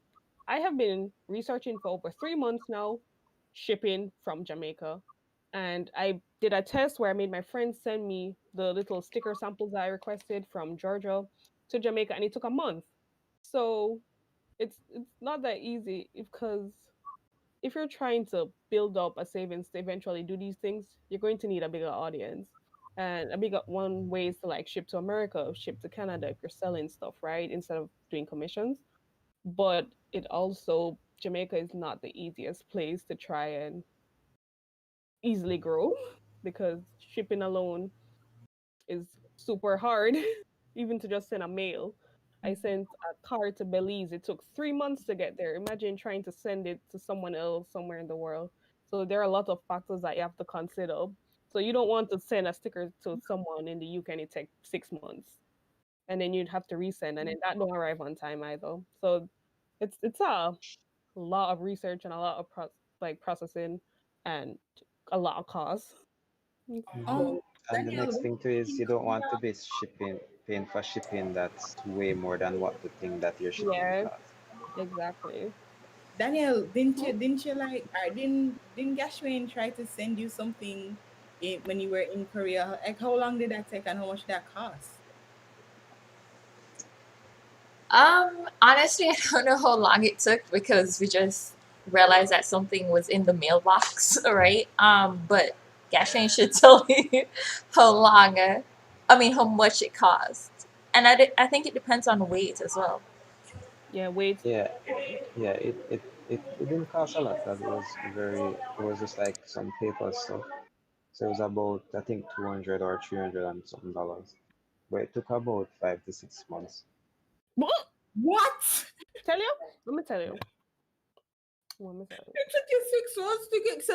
I have been researching for over 3 months now, shipping from Jamaica. And I did a test where I made my friends send me the little sticker samples that I requested from Georgia to Jamaica, and it took a month. So it's not that easy because if you're trying to build up a savings to eventually do these things, you're going to need a bigger audience. And a bigger one way is to like ship to America, ship to Canada if you're selling stuff, right? Instead of doing commissions. But it also Jamaica is not the easiest place to try and easily grow because shipping alone is super hard, even to just send a mail. I sent a card to Belize. It took 3 months to get there. Imagine trying to send it to someone else somewhere in the world. So there are a lot of factors that you have to consider. So you don't want to send a sticker to someone in the UK and it takes 6 months, and then you'd have to resend, and then that don't arrive on time either. So it's a lot of research and a lot of processing and a lot of cost. Hmm. Um, So And the Danielle, next when thing too you're is in you don't want to Korea, be paying for shipping that's way more than what the thing that you're shipping yeah, costs. exactly. Danielle, didn't you like, or didn't Gashwayne try to send you something when you were in Korea? Like, how long did that take, and how much did that cost? Honestly, I don't know how long it took because we just realized that something was in the mailbox, right? But Gashane should tell you how long, I mean, how much it cost. And I think it depends on weight as well. Yeah, wait. Yeah, yeah, it didn't cost a lot because it was just like some paper stuff. So it was about, I think, 200 or 300 and something dollars. But it took about 5 to 6 months. What? What? Tell you? Let me tell Yeah. you. Let me tell you. It took you 6 months to get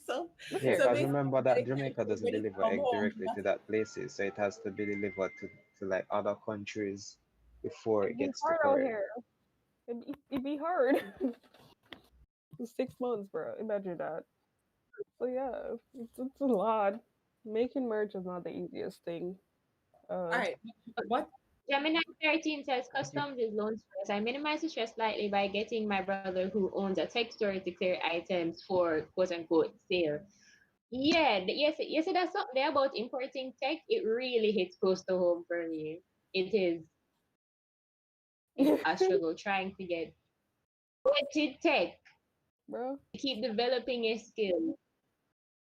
so Look Yeah, here. so because basically remember that Jamaica it's doesn't ready to deliver come egg home. directly to that places, so it has to be delivered to like other countries before It'd it be gets to hard out Korea. here. It'd be hard. It's 6 months, bro. Imagine that. So yeah, it's a lot. Making merch is not the easiest thing. All Uh, right. What? Gemini 13 says Okay. customs is loan stress. I minimize the stress slightly by getting my brother who owns a tech store to clear items for quote unquote sale. Yeah, yes, that's something there about importing tech. It really hits close to home for me. It is a struggle trying to get quality tech bro. to keep developing a skill.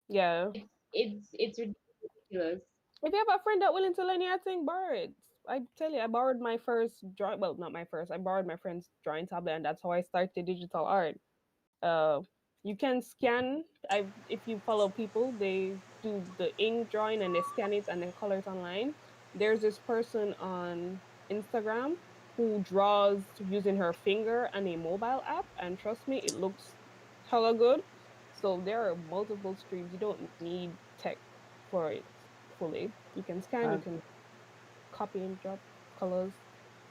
Yeah. It's ridiculous. If you have a friend that willing to lend you a thing, borrow it. I tell you, I borrowed my first drawing. Well, not my first. I borrowed my friend's drawing tablet, and that's how I started digital art. uh you can scan. I If you follow people, they do the ink drawing and they scan it and then color it online. There's this person on Instagram who draws using her finger and a mobile app, and trust me, it looks hella good. So there are multiple streams. You don't need tech for it fully. You can scan, you And can copy and drop colors,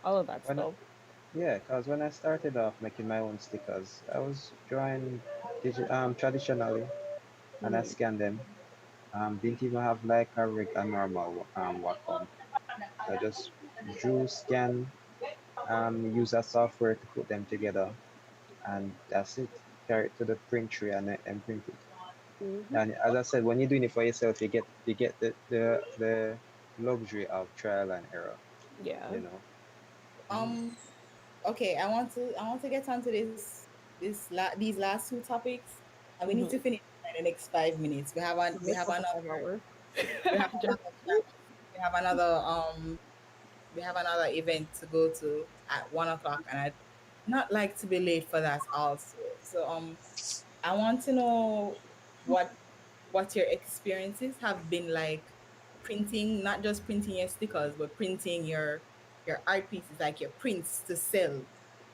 all of that when I, stuff. yeah, because when I started off making my own stickers, I was drawing traditionally, and I Mhm. scanned them. Didn't even have like a normal Wacom. I just drew, scan, use a software to put them together, and that's it. Carry it to the print tray and print it. Mhm. And as I said, when you're doing it for yourself, you get the luxury of trial and error. Yeah. You know. Mhm. Um. Okay. I want to get onto these last two topics, and we need to Mhm. finish in the next 5 minutes. We Make have up a another 5 hour. we have Just another class. We have another event to go to at 1 o'clock, and I'd not like to be late for that also. So I want to know what what your experiences have been like printing, not just printing your stickers, but printing your art pieces, like your prints to sell,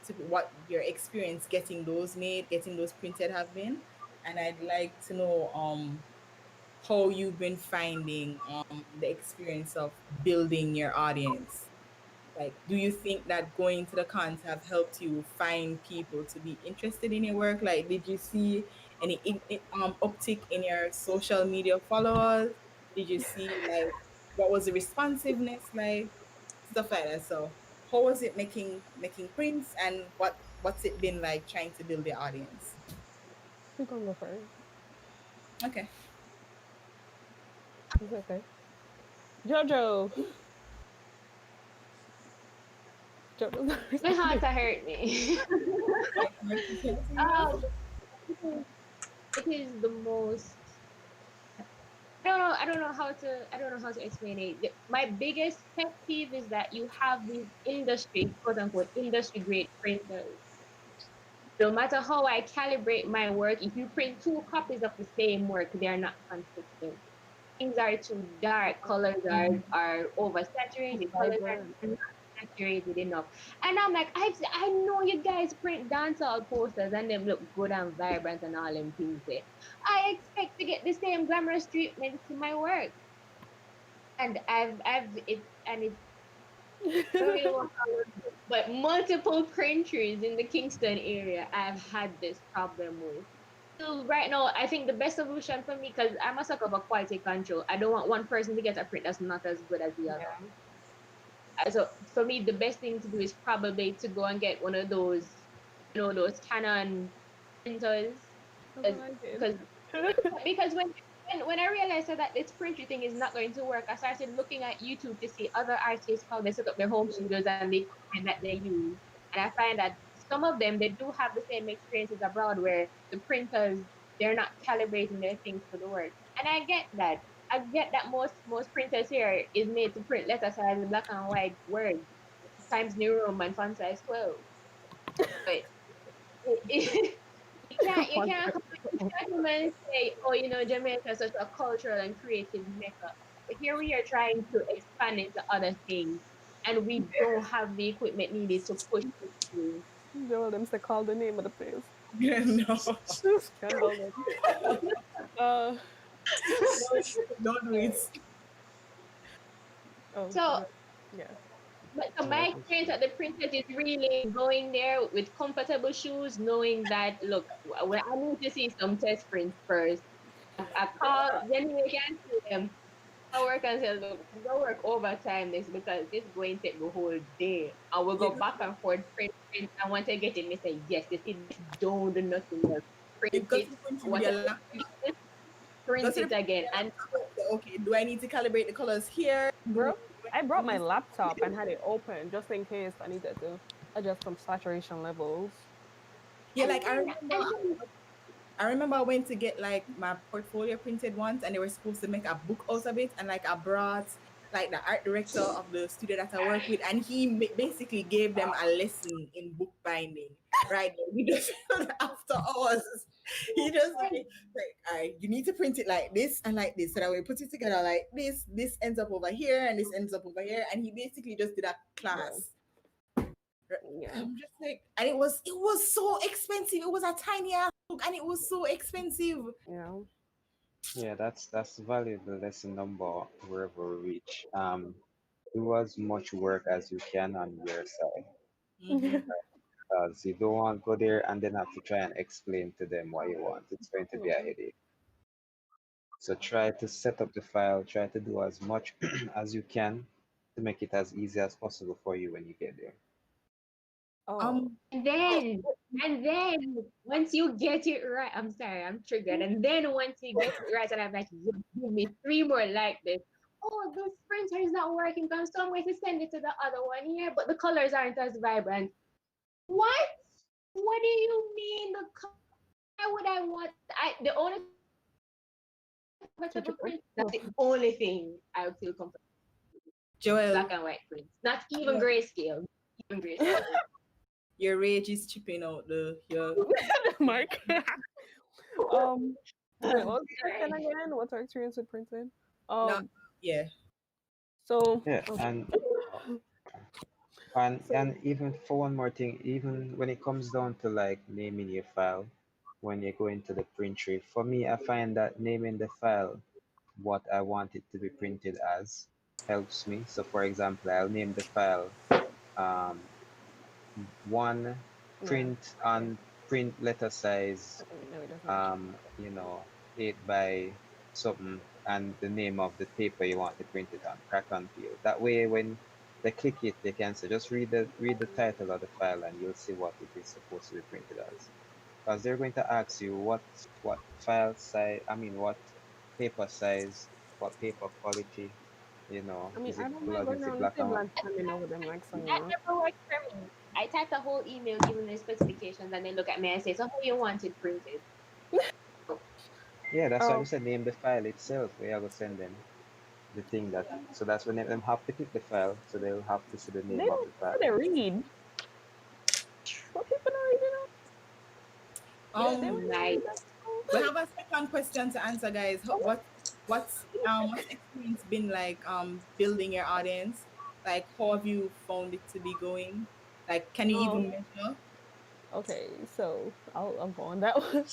to what your experience getting those made, getting those printed have been. And I'd like to know how you've been finding the experience of building your audience. Like, do you think that going to the cons have helped you find people to be interested in your work? Like, did you see any uptick in your social media followers? Did you see like what was the responsiveness like? Stuff like that. So, how was it making prints, and what's it been like trying to build the audience? You can go first. Okay. It's okay. Jojo. Jojo's not My responding. heart hurt me. um, it is the most. I don't know how to explain it. My biggest pet peeve is that you have these industry, quote unquote, industry grade printers. No matter how I calibrate my work, if you print two copies of the same work, they are not consistent. Things are too dark, colors are oversaturated, colors Vibrant. are not saturated enough. And I'm like, I know you guys print dancehall posters and them look good and vibrant and all them things there. I expect to get the same glamorous treatment to my work. And it's I don't really want to, but multiple printers in the Kingston area I've had this problem with. So right now, I think the best solution for me, because I'm a sucker for quality control, I don't want one person to get a print that's not as good as the other. Yeah. So for me, the best thing to do is probably to go and get one of those, those Canon printers, That's what because I did. because when I realized that this printer thing is not going to work, I started looking at YouTube to see other artists how they set up their home studios and the equipment that they use. And I find that some of them, they do have the same experiences abroad where the printers, they're not calibrating their things to the work. And I get that. I get that most printers here is made to print letter size black and white words, Times New Roman font size 12. But you One can't sec. come, you can't come and say, oh, Jamaica is such a cultural and creative mecca. But here we are trying to expand into other things, and we don't have the equipment needed to push it through. Joel them say call the name of the place. Yeah, no. Scandal them. Uh Don't do it. oh So, yeah. but Yeah, my that's experience true. at the princess is really going there with comfortable shoes, knowing that look, when I need to see some test prints first. I call, then we can see them. I work and say, look, we go work overtime this because this going to take the whole day. And we'll go Because back and forth, print. And once I get it, they say, yes, you see, this don't do nothing else. Print because it. you're going to with Once I your laptop. print Go to the it point with again. your And laptop. Say, okay, do I need to calibrate the colors here? Bro, Do I I need to brought do my this? laptop and had it open just in case I needed to adjust some saturation levels. Yeah, and like then and then I remember I went to get like my portfolio printed once, and they were supposed to make a book out of it. And like I brought like the art director of the studio that I work with, and he basically gave them a lesson in bookbinding. Right, we just after hours, he just like, all right, you need to print it like this and like this, so that we put it together like this. This ends up over here, and this ends up over here, and he basically just did a Bro. class. Yeah. I'm just like, and it was so expensive. It was a tiny ass book, and it was so expensive. Yeah. Yeah, that's valuable lesson number wherever we reach. Do as much work as you can on your side. Mm-hmm. Because you don't want to go there and then have to try and explain to them what you want. It's going to be a Mm-mm. headache. So try to set up the file, try to do as much as you can to make it as easy as possible for you when you get there. Oh. Um, and yes, then and then once you get it right, I'm sorry, I'm triggered. And then once you get it right, and I'm like, "Yeah, give me three more like this. Oh, this printer is not working. There's some way to send it to the other one here, but the colors aren't as vibrant. What? What do you mean the color? Why would I want? The only thing I feel comfortable print. That's the only thing I would feel comfortable. Black Joel, and white prints, not even Joel, grayscale. Even grayscale. your rage is chipping out the your. Mark. um wait, what was the question Sorry. again? What's our experience with printing? Not Um yeah. So, Yeah, okay. uh, and So, even for one more thing, even when it comes down to like naming your file, when you go into the print tree, for me, I find that naming the file what I want it to be printed as helps me. So, for example, I'll name the file um, one yeah, print okay. on print letter size Okay, no, it doesn't actually. 8 by something, and the name of the paper you want to print it on, crack on peel. That way, when they click it, they can say, just read the title of the file, and you'll see what it is supposed to be printed as. Because they're going to ask you what file size, I mean, what paper size, what paper quality, I mean, is I it don't mind colored, going is it around the black and table white? and standing over them like so, That never worked for me. I type the whole email, give them the specifications, and they look at me and say, "So how you want it printed?" Yeah, that's why we Oh, said name the file itself. We are going to send them the thing that, so that's when them have to click the file, so they'll have to see the they name of don't the file. they read. What people don't read, they Um, were Like, read at school. we have a second question to answer, guys. What's experience been like building your audience? Like, how have you found it to be going? Like, can you Oh, even measure? okay. So I'll go on that one.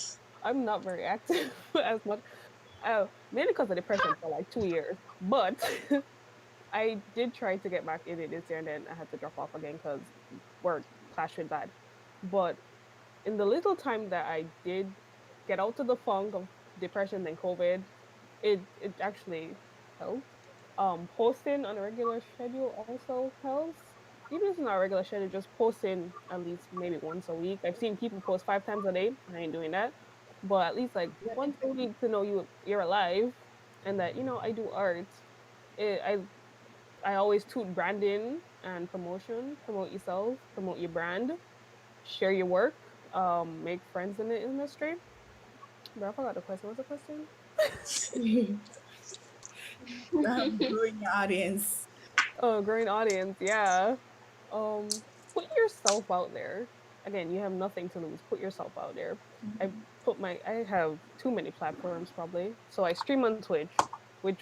I'm not very active as much. Mainly because of depression for like 2 years. But I did try to get back in it this year, and then I had to drop off again because work clashed with that. But in the little time that I did get out of the funk of depression and COVID, it actually helped. Posting on a regular schedule also helps. Even if it's not a regular schedule, just posting at least maybe once a week. I've seen people post 5 times a day. I ain't doing that, but at least like once a week to know you're alive, and that I do art. It, I always toot branding and promotion. Promote yourself, promote your brand, share your work, make friends in the industry. But I forgot the question. What's the question? Growing your audience. Oh, growing audience, yeah. Put yourself out there. Again, you have nothing to lose. Put yourself out there. I have too many platforms probably. So I stream on Twitch, which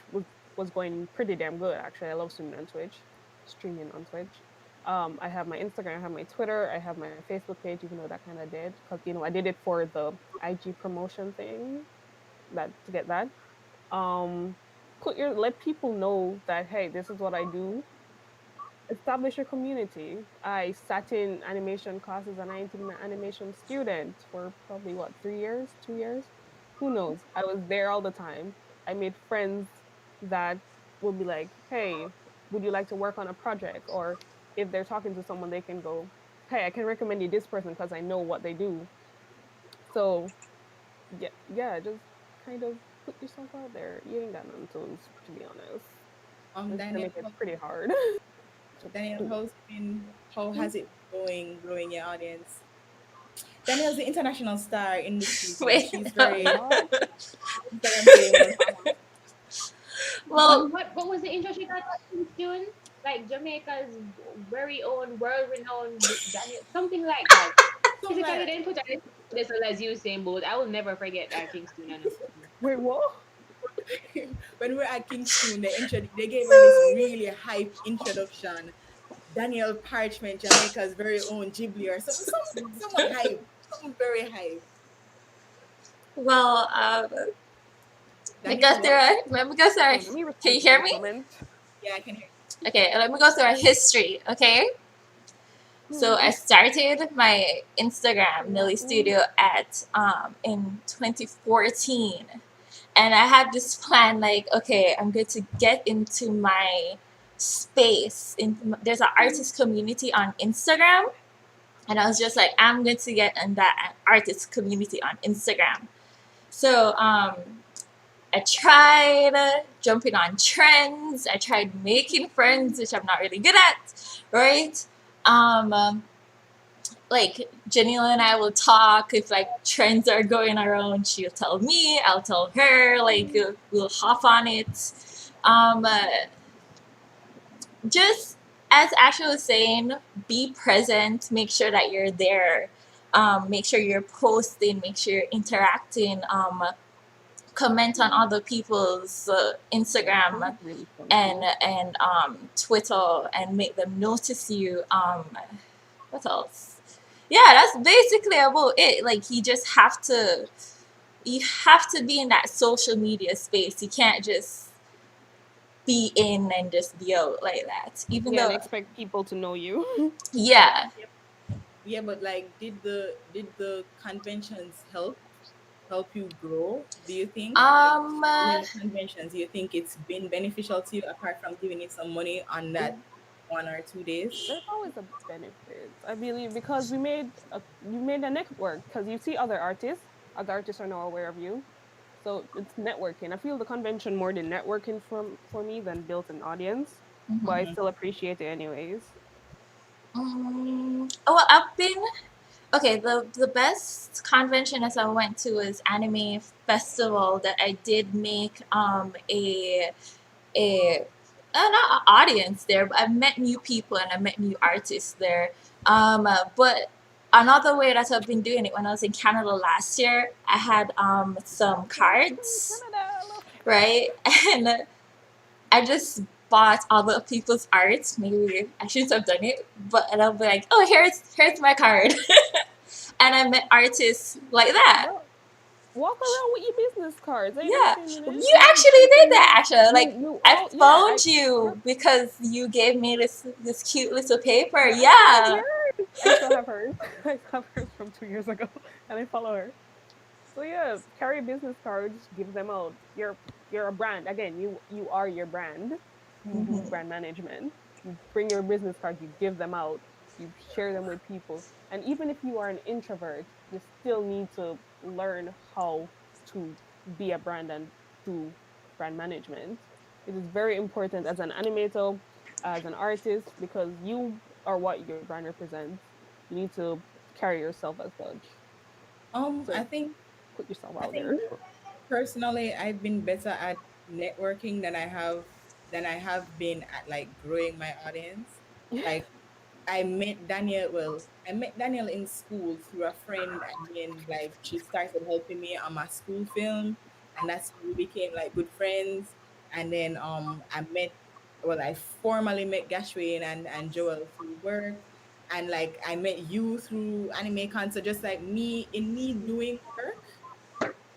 was going pretty damn good actually. I love streaming on Twitch. I have my Instagram, I have my Twitter, I have my Facebook page, even though that kind of dead because I did it for the IG promotion thing that to get that. Um, let people know that hey, this is what I do. Establish your community. I sat in animation classes and I ain't even an animation student for probably what 3 years, 2 years, who knows. I was there all the time. I made friends that would be like, hey, would you like to work on a project? Or if they're talking to someone, they can go, hey, I can recommend you this person because I know what they do. So yeah, yeah, just kind of put yourself out there. You ain't got nothing to lose, to be honest. It's gonna Daniel, make it pretty hard to Daniel, do how it. has it been going growing your audience? Danielle's the international star in the studio. Wait. She's Oh my very god. Instagram famous. what Well, what was the intro she got at Kingston? Like Jamaica's very own world-renowned Daniel, something like that. Something like Physically, that. then put on this as you saying, but I will never forget that Kingston. And Wait, what? When we were at Kingston, they gave her this really hype introduction. Danielle Parchment, Jamaica's very own Ghibli, or something hype, something very hype. well, let me go Danielle, through what? let me go through Oh, let me can respond you to hear the me? comment. Yeah, I can hear. Okay, let me go through our history, okay? So I Hmm. started my Instagram Yeah. Nilly Studio at in 2014, and I had this plan like, okay, I'm going to get into my space. There's an artist community on Instagram, and I was just like, I'm going to get in that artist community on Instagram. So I tried jumping on trends. I tried making friends, which I'm not really good at, right? Like Jenille and I will talk if like trends are going around. She'll tell me, I'll tell her. Like we'll hop on it. Um, uh, just as Asha was saying, be present. Make sure that you're there. Make sure you're posting. Make sure you're interacting. comment on other people's Yeah, this Instagram is really fun and too. Twitter and make them notice you. What else? Yeah, that's basically about it. Like you have to be in that social media space. You can't just be in and just be out like that. Even Yeah, and though, expect people to know you. yeah, Yeah, but like, did the conventions help you grow? Do you think um, doing the conventions? Do you think it's been beneficial to you apart from giving you some money on that 1 or 2 days? There's always a benefit, I believe, because you made a network. Because you see other artists are now aware of you, so it's networking. I feel the convention more than networking for me than built an audience, but I Mhm. still appreciate it anyways. well, I've been okay. The best convention as I went to was anime festival that I did make a not an audience there, but I met new people and I met new artists there. But another way that I've been doing it when I was in Canada last year, I had some Yes, you're in cards, Canada. I love right? And I just bought other people's art. Maybe I shouldn't have done it, but and I'll be like, oh, here's my card, and I met artists like that. bro. Walk around with your business cards. Ain't no Yeah, shame in it. you You actually did freaking that, Asha. Like you I all yeah. found Yep, you because you gave me this cute little paper. I still have Yeah. yours. I still have hers. I still have hers from 2 years ago, and I follow her. So yeah, carry business cards, give them out. You're a brand. Again, you are your brand. You do Hmm. brand management. You bring your business cards, you give them out, you share them with people. And even if you are an introvert, you still need to learn how to be a brand and do brand management. It is very important as an animator, as an artist, because you are what your brand represents. You need to carry yourself as such. I So think put yourself I out think there. personally, I've been better at networking than I have been at like growing my audience. Like, I met Danielle in school through a friend, and then like she started helping me on my school film, and that's how we became like good friends. And then I formally met Gashwayne and Joel through work, and like I met you through Anime Con. So just like me doing work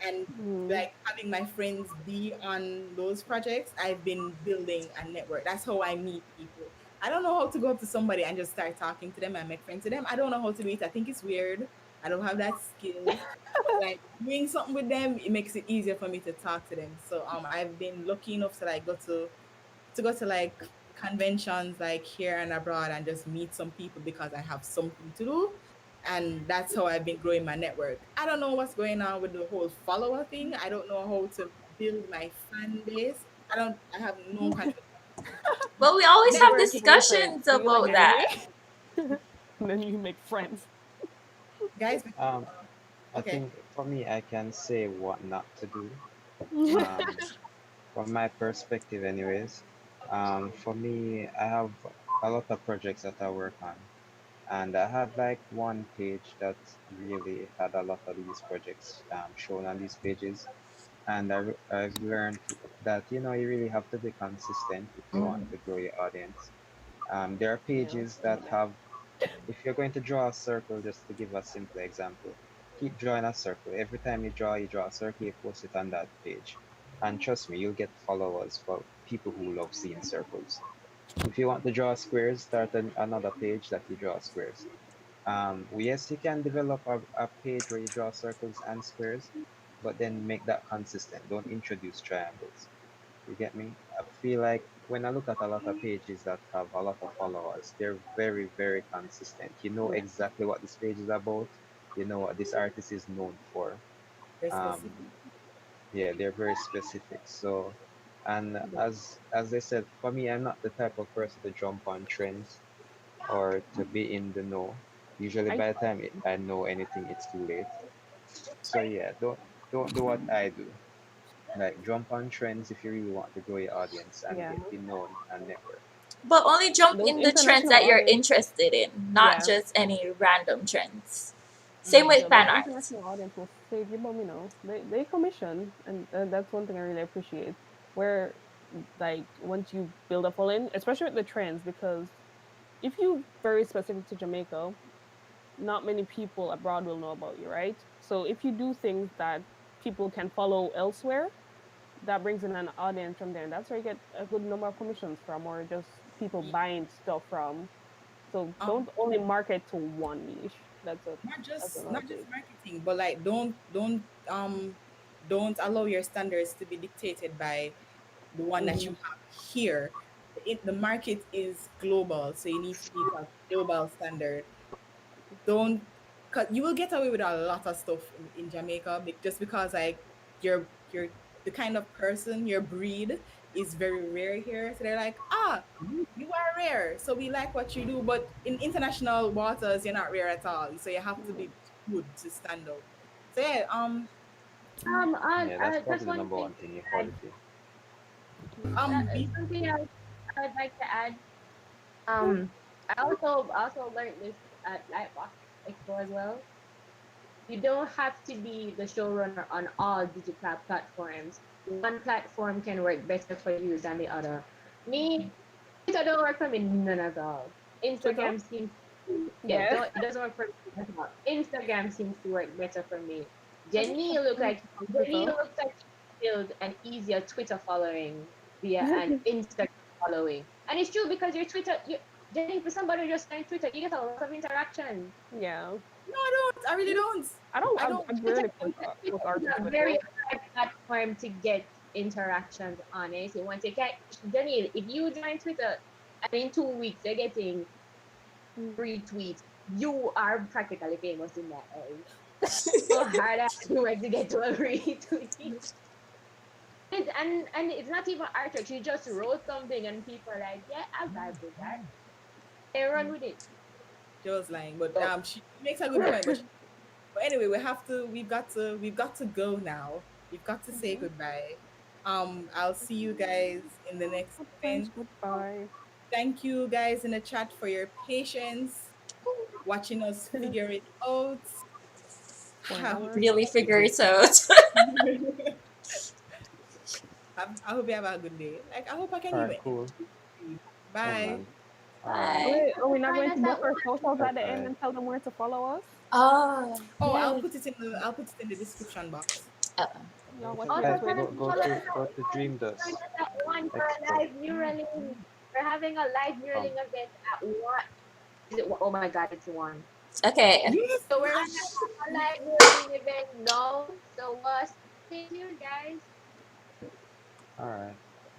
and Mm. like having my friends be on those projects, I've been building a network. That's how I meet people. I don't know how to go up to somebody and just start talking to them and make friends with them. I don't know how to do it. I think it's weird. I don't have that skills. But like doing something with them, it makes it easier for me to talk to them. So I've been lucky enough to like go to like conventions like here and abroad and just meet some people because I have something to do. And that's how I've been growing my network. I don't know what's going on with the whole follower thing. I don't know how to build my fan base. I have no control. But we always have Networking is like, discussions do you like about anime? that. And then you make friends. Guys, Um, I okay. think for me, I can say what not to do. Um, from my perspective, anyways. For me, I have a lot of projects that I work on, and I had like one page that really had a lot of these projects shown on these pages, and I've learned that you really have to be consistent if you want Mm. to grow your audience. There are Yeah. pages that have, if you're going to draw a circle, just to give a simple example, keep drawing a circle. Every time you draw a circle, you post it on that page. And trust me, you'll get followers for people who love seeing circles. If you want to draw squares, start another page that you draw squares. Yes, you can develop a page where you draw circles and squares, but then make that consistent. Don't introduce triangles. You get me? I feel like when I look at a lot of pages that have a lot of followers, they're very, very consistent. You know Yeah. exactly what this page is about. You know what this artist is known for. Very specific. Um, yeah, they're very specific. So, and Yeah. as I said, for me, I'm not the type of person to jump on trends or to be in the know. Usually, I by the time I know anything, it's too late. So yeah, don't do what I do. Like jump on trends if you really want to grow your audience and yeah. be known and network. But only jump Those in the trends international that you're audience. interested in, not Yeah. just any random trends. Same Mm. with Yeah. Those fan art. international audience will say Gibom, they commission, and that's one thing I really appreciate. Where like once you build a following, especially with the trends, because if you very specific to Jamaica, not many people abroad will know about you, right? So if you do things that people can follow elsewhere, that brings in an audience from there, and that's where you get a good number of commissions from, or just people Y- buying stuff from. So Um, don't only market to one niche. not That's just another not just thing. marketing, but like don't allow your standards to be dictated by the one that Hmm. you have here. The market is global, so you need to meet a global standard. Don't, cause you will get away with a lot of stuff in Jamaica just because like you're the kind of person, your breed is very rare here. So they're like, you are rare, so we like what you do. But in international waters, you're not rare at all. So you have to be good to stand out. So yeah, Yeah, that's Just probably the one number thing one thing, to equality. be something else I would like to add. Yeah. I also learned this at Lightbox Expo as well. You don't have to be the showrunner on all digital platforms. One platform can work better for you than the other. Me, Twitter don't work for me none at all. Twitter. Instagram seems yeah, Yeah. it doesn't work for me at all. Instagram seems to work better for me. I think I'm on Jenny Twitter. looks like she build an easier Twitter following via an Instagram following. And it's true because your Twitter you Jenny, for somebody who just joined Twitter, you get a lot of interaction. Yeah. no, I don't. I really don't. I don't. I don't. I Twitter, barely Twitter post art is on a Twitter. very hard platform to get interactions on it. So once you get Jenny, if you join Twitter and in 2 weeks you're getting Mm. retweets, you are practically famous in that area. How hard to work to get to a retweet. And it's not even artwork. She just wrote something and people are like, yeah, I'll vibe with that. They run with it. Joe's lying, but So she makes a good point. But anyway, we've got to go now. We've got to say Mhm. goodbye. I'll see you guys in the next Goodbye. event. Goodbye. Thank you guys in the chat for your patience, watching us figure it out. For an I hope hour. Really figure it out. I hope you have a good day. Like I hope I can All right, even cool. read. Cool, Bye. man. All right. Oh, Bye. wait, are we not find going us to at book our socials Bye at the end bye. and tell them where to follow us? Oh, Oh, yes. I'll put it in the description box. Uh, Y'all watch Okay, my also guys, Twitch. go to Dream find Dust us at one for a Expo. live muraling. We're having a live muraling event at one. Is it? Oh my God, it's one. okay. Yes. So we're gonna have a live muraling event now. So stay tuned, guys. All right.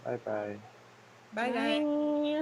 Bye bye. Bye guys. Bye.